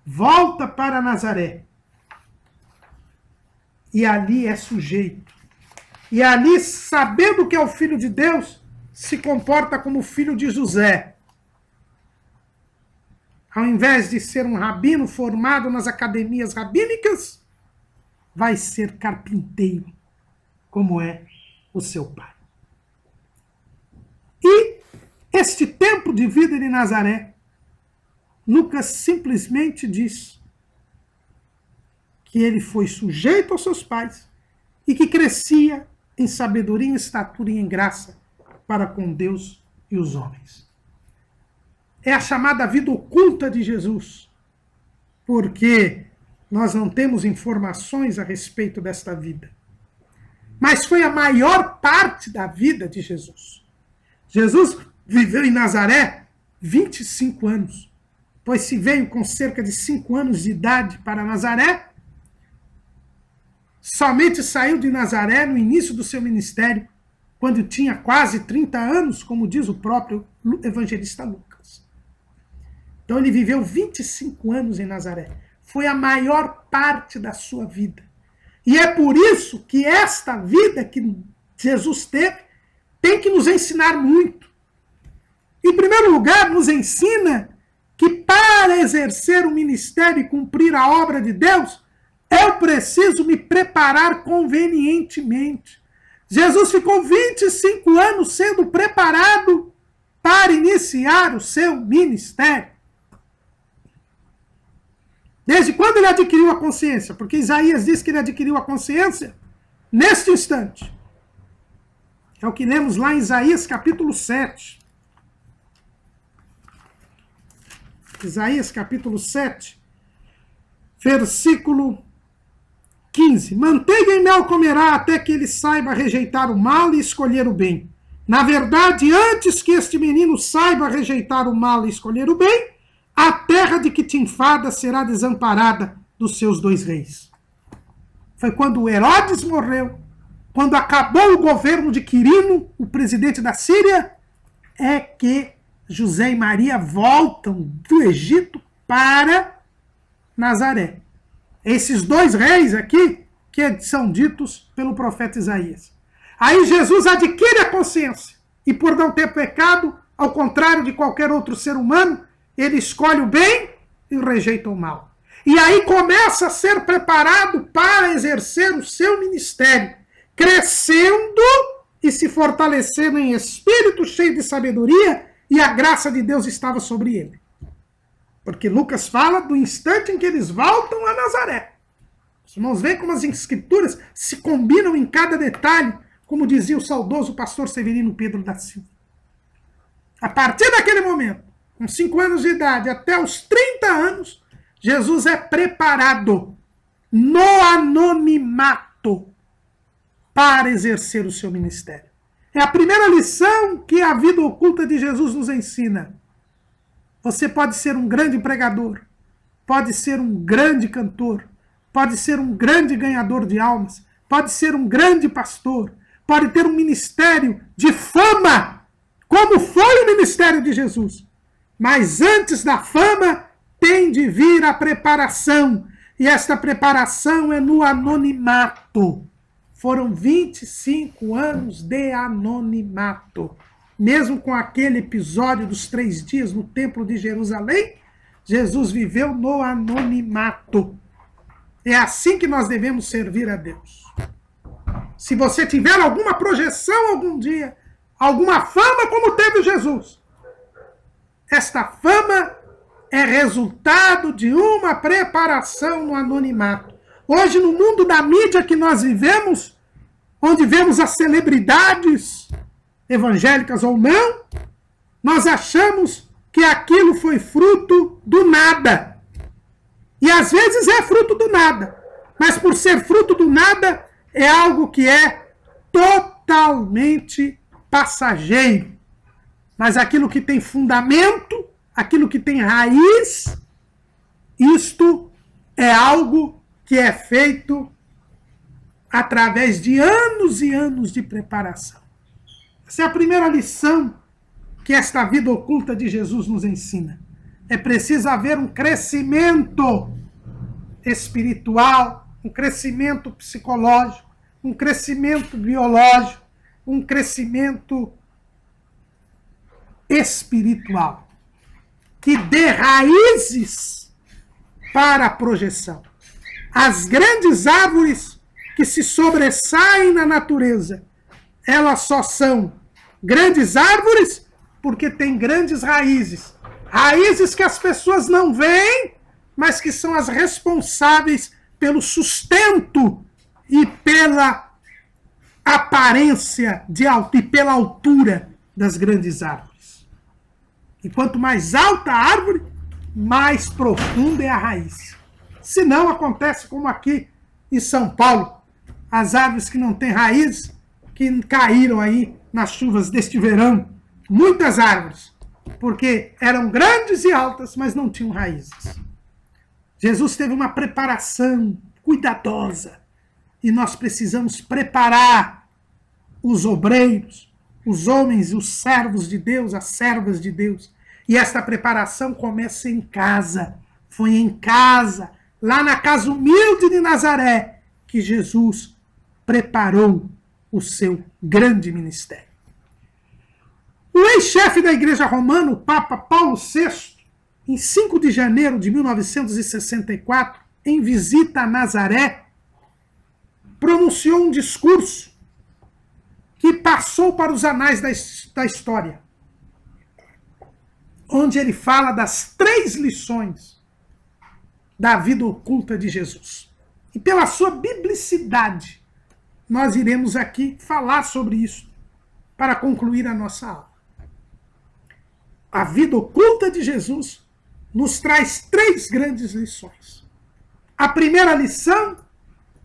volta para Nazaré e ali é sujeito. E ali, sabendo que é o Filho de Deus, se comporta como filho de José. Ao invés de ser um rabino formado nas academias rabínicas, vai ser carpinteiro, como é o seu pai. E este tempo de vida de Nazaré, Lucas simplesmente diz que ele foi sujeito aos seus pais e que crescia em sabedoria, em estatura e em graça para com Deus e os homens. É a chamada vida oculta de Jesus, porque nós não temos informações a respeito desta vida. Mas foi a maior parte da vida de Jesus. Jesus viveu em Nazaré 25 anos, pois se veio com cerca de 5 anos de idade para Nazaré, somente saiu de Nazaré no início do seu ministério, quando tinha quase 30 anos, como diz o próprio evangelista Lucas. Então ele viveu 25 anos em Nazaré. Foi a maior parte da sua vida. E é por isso que esta vida que Jesus teve tem que nos ensinar muito. Em primeiro lugar, nos ensina que para exercer o ministério e cumprir a obra de Deus, eu preciso me preparar convenientemente. Jesus ficou 25 anos sendo preparado para iniciar o seu ministério. Desde quando ele adquiriu a consciência? Porque Isaías diz que ele adquiriu a consciência neste instante. É o que lemos lá em Isaías capítulo 7. Isaías capítulo 7, versículo 15. Manteiga e mel comerá até que ele saiba rejeitar o mal e escolher o bem. Na verdade, antes que este menino saiba rejeitar o mal e escolher o bem, a terra de Quitinfada será desamparada dos seus 2 reis. Foi quando Herodes morreu, quando acabou o governo de Quirino, o presidente da Síria, é que José e Maria voltam do Egito para Nazaré. Esses 2 reis aqui, que são ditos pelo profeta Isaías. Aí Jesus adquire a consciência, e por não ter pecado, ao contrário de qualquer outro ser humano, ele escolhe o bem e rejeita o mal. E aí começa a ser preparado para exercer o seu ministério, crescendo e se fortalecendo em espírito, cheio de sabedoria, e a graça de Deus estava sobre ele. Porque Lucas fala do instante em que eles voltam a Nazaré. Os irmãos veem como as escrituras se combinam em cada detalhe, como dizia o saudoso pastor Severino Pedro da Silva. A partir daquele momento, com 5 anos de idade até os 30 anos, Jesus é preparado no anonimato para exercer o seu ministério. É a primeira lição que a vida oculta de Jesus nos ensina. Você pode ser um grande pregador, pode ser um grande cantor, pode ser um grande ganhador de almas, pode ser um grande pastor, pode ter um ministério de fama, como foi o ministério de Jesus. Mas antes da fama, tem de vir a preparação. E esta preparação é no anonimato. Foram 25 anos de anonimato. Mesmo com aquele episódio dos 3 dias no Templo de Jerusalém, Jesus viveu no anonimato. É assim que nós devemos servir a Deus. Se você tiver alguma projeção algum dia, alguma fama como teve Jesus, esta fama é resultado de uma preparação no anonimato. Hoje, no mundo da mídia que nós vivemos, onde vemos as celebridades, evangélicas ou não, nós achamos que aquilo foi fruto do nada. E às vezes é fruto do nada. Mas por ser fruto do nada, é algo que é totalmente passageiro. Mas aquilo que tem fundamento, aquilo que tem raiz, isto é algo que é feito através de anos e anos de preparação. Essa é a primeira lição que esta vida oculta de Jesus nos ensina. É preciso haver um crescimento espiritual, um crescimento psicológico, um crescimento biológico, um crescimento espiritual, que dê raízes para a projeção. As grandes árvores que se sobressaem na natureza, elas só são grandes árvores porque têm grandes raízes. Raízes que as pessoas não veem, mas que são as responsáveis pelo sustento e pela aparência e pela altura das grandes árvores. E quanto mais alta a árvore, mais profunda é a raiz. Se não, acontece como aqui em São Paulo, as árvores que não têm raiz, que caíram aí nas chuvas deste verão, muitas árvores, porque eram grandes e altas, mas não tinham raízes. Jesus teve uma preparação cuidadosa, e nós precisamos preparar os obreiros, os homens e os servos de Deus, as servas de Deus. E esta preparação começa em casa. Foi em casa, lá na casa humilde de Nazaré, que Jesus preparou o seu grande ministério. O ex-chefe da Igreja Romana, o Papa Paulo VI, em 5 de janeiro de 1964, em visita a Nazaré, pronunciou um discurso que passou para os anais da história, onde ele fala das 3 lições da vida oculta de Jesus. E pela sua biblicidade, nós iremos aqui falar sobre isso para concluir a nossa aula. A vida oculta de Jesus nos traz 3 grandes lições. A primeira lição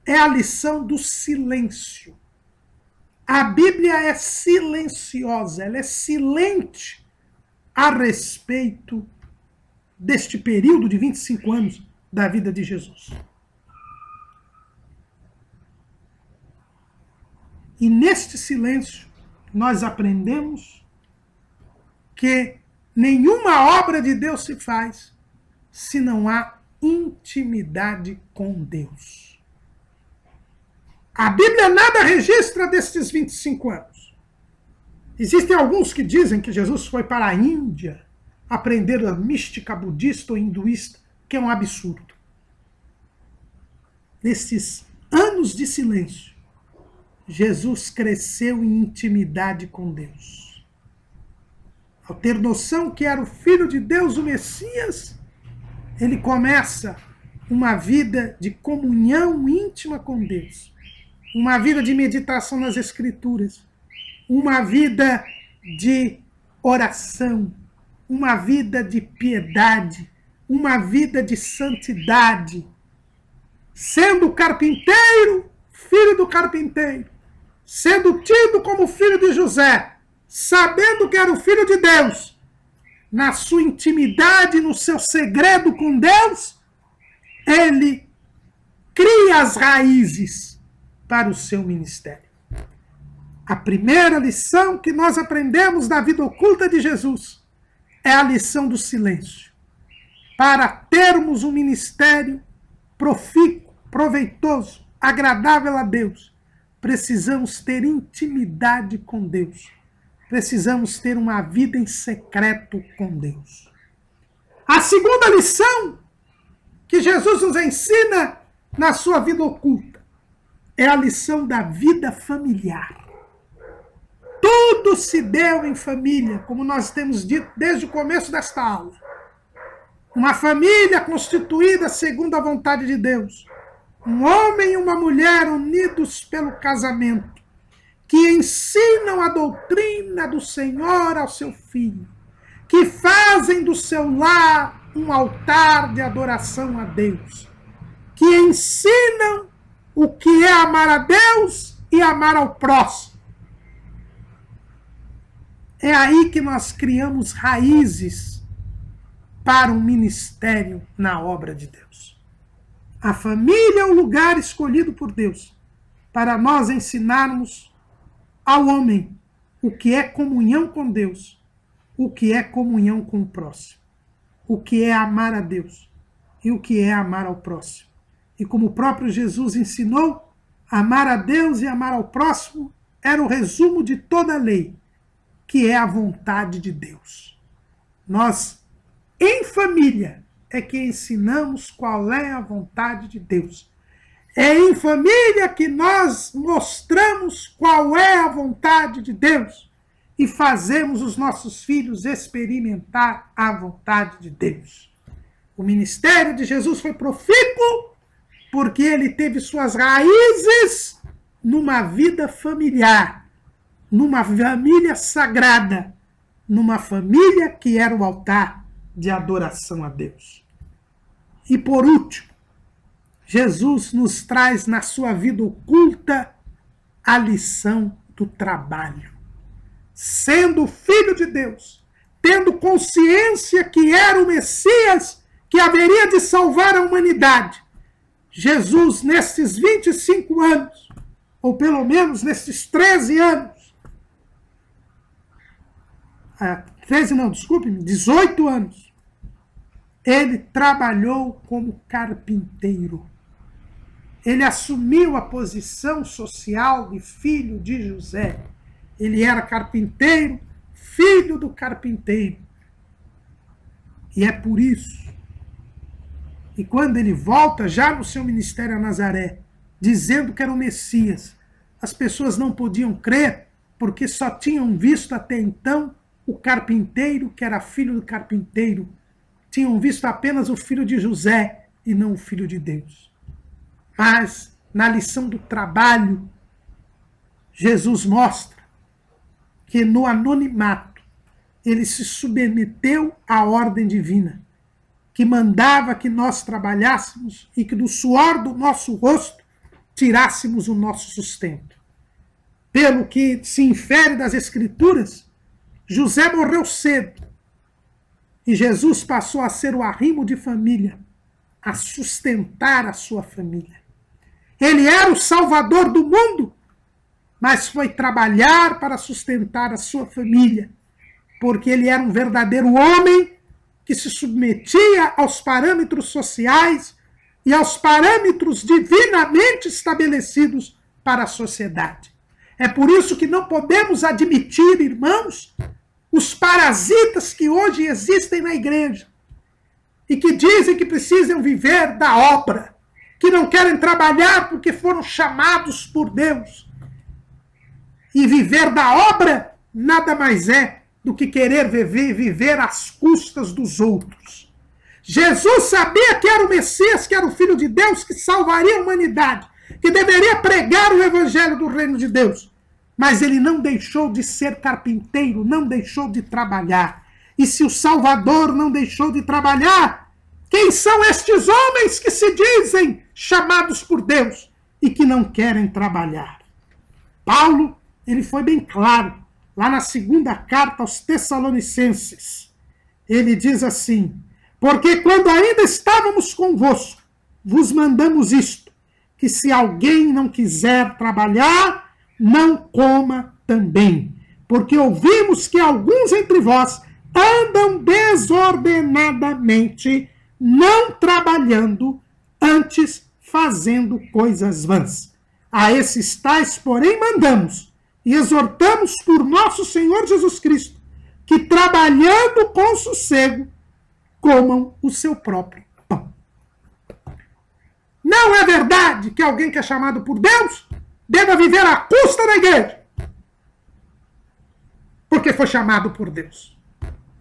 é a lição do silêncio. A Bíblia é silenciosa, ela é silente a respeito deste período de 25 anos da vida de Jesus. E neste silêncio, nós aprendemos que nenhuma obra de Deus se faz se não há intimidade com Deus. A Bíblia nada registra destes 25 anos. Existem alguns que dizem que Jesus foi para a Índia aprender a mística budista ou hinduísta, que é um absurdo. Nesses anos de silêncio, Jesus cresceu em intimidade com Deus. Ao ter noção que era o Filho de Deus, o Messias, ele começa uma vida de comunhão íntima com Deus, uma vida de meditação nas Escrituras, uma vida de oração, uma vida de piedade, uma vida de santidade, sendo carpinteiro, filho do carpinteiro, sendo tido como filho de José, sabendo que era o Filho de Deus, na sua intimidade, no seu segredo com Deus, ele cria as raízes para o seu ministério. A primeira lição que nós aprendemos da vida oculta de Jesus é a lição do silêncio. Para termos um ministério profícuo, proveitoso, agradável a Deus, precisamos ter intimidade com Deus. Precisamos ter uma vida em secreto com Deus. A segunda lição que Jesus nos ensina na sua vida oculta é a lição da vida familiar. Tudo se deu em família, como nós temos dito desde o começo desta aula. Uma família constituída segundo a vontade de Deus. Um homem e uma mulher unidos pelo casamento, que ensinam a doutrina do Senhor ao seu filho, que fazem do seu lar um altar de adoração a Deus, que ensinam o que é amar a Deus e amar ao próximo. É aí que nós criamos raízes para um ministério na obra de Deus. A família é o lugar escolhido por Deus para nós ensinarmos ao homem o que é comunhão com Deus, o que é comunhão com o próximo, o que é amar a Deus e o que é amar ao próximo. E como o próprio Jesus ensinou, amar a Deus e amar ao próximo era o resumo de toda a lei, que é a vontade de Deus. Nós, em família, é que ensinamos qual é a vontade de Deus. É em família que nós mostramos qual é a vontade de Deus e fazemos os nossos filhos experimentar a vontade de Deus. O ministério de Jesus foi profícuo porque ele teve suas raízes numa vida familiar, numa família sagrada, numa família que era o altar de adoração a Deus. E por último, Jesus nos traz na sua vida oculta a lição do trabalho. Sendo filho de Deus, tendo consciência que era o Messias que haveria de salvar a humanidade, Jesus, nesses 25 anos, ou pelo menos nesses 13 anos, 18 anos, ele trabalhou como carpinteiro. Ele assumiu a posição social de filho de José. Ele era carpinteiro, filho do carpinteiro. E é por isso. E quando ele volta, já no seu ministério a Nazaré, dizendo que era o Messias, as pessoas não podiam crer, porque só tinham visto até então o carpinteiro, que era filho do carpinteiro. Tinham visto apenas o filho de José e não o filho de Deus. Mas, na lição do trabalho, Jesus mostra que no anonimato ele se submeteu à ordem divina, que mandava que nós trabalhássemos e que do suor do nosso rosto tirássemos o nosso sustento. Pelo que se infere das Escrituras, José morreu cedo e Jesus passou a ser o arrimo de família, a sustentar a sua família. Ele era o Salvador do mundo, mas foi trabalhar para sustentar a sua família, porque ele era um verdadeiro homem que se submetia aos parâmetros sociais e aos parâmetros divinamente estabelecidos para a sociedade. É por isso que não podemos admitir, irmãos, os parasitas que hoje existem na igreja e que dizem que precisam viver da obra, que não querem trabalhar porque foram chamados por Deus. E viver da obra nada mais é do que querer viver às custas dos outros. Jesus sabia que era o Messias, que era o Filho de Deus, que salvaria a humanidade, que deveria pregar o evangelho do reino de Deus. Mas ele não deixou de ser carpinteiro, não deixou de trabalhar. E se o Salvador não deixou de trabalhar, quem são estes homens que se dizem chamados por Deus e que não querem trabalhar? Paulo, ele foi bem claro, lá na segunda carta aos Tessalonicenses. Ele diz assim: porque quando ainda estávamos convosco, vos mandamos isto, que se alguém não quiser trabalhar, não coma também. Porque ouvimos que alguns entre vós andam desordenadamente, não trabalhando, antes fazendo coisas vãs. A esses tais, porém, mandamos e exortamos por nosso Senhor Jesus Cristo, que trabalhando com sossego, comam o seu próprio pão. Não é verdade que alguém que é chamado por Deus deva viver à custa da igreja, porque foi chamado por Deus.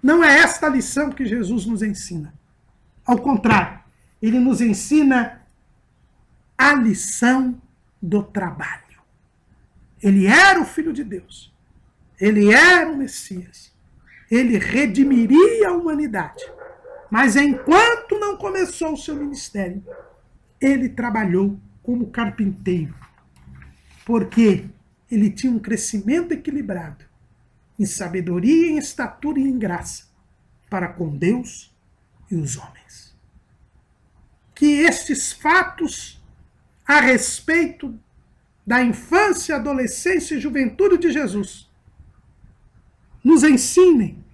Não é esta a lição que Jesus nos ensina. Ao contrário, ele nos ensina a lição do trabalho. Ele era o Filho de Deus. Ele era o Messias. Ele redimiria a humanidade. Mas enquanto não começou o seu ministério, ele trabalhou como carpinteiro, porque ele tinha um crescimento equilibrado em sabedoria, em estatura e em graça para com Deus e os homens. Que estes fatos a respeito da infância, adolescência e juventude de Jesus nos ensinem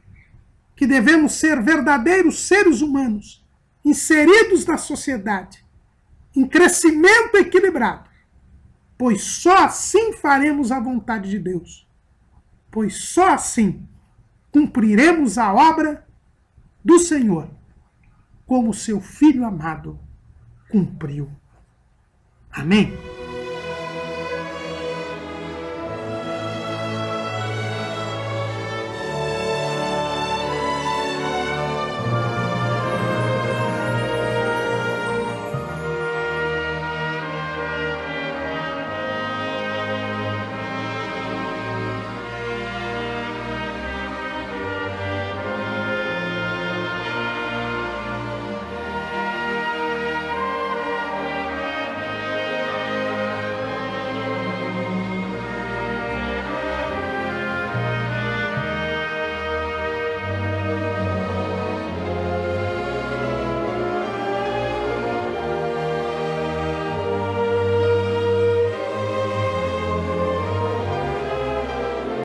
que devemos ser verdadeiros seres humanos, inseridos na sociedade, em crescimento equilibrado, pois só assim faremos a vontade de Deus, pois só assim cumpriremos a obra do Senhor, como seu Filho amado cumpriu. Amém?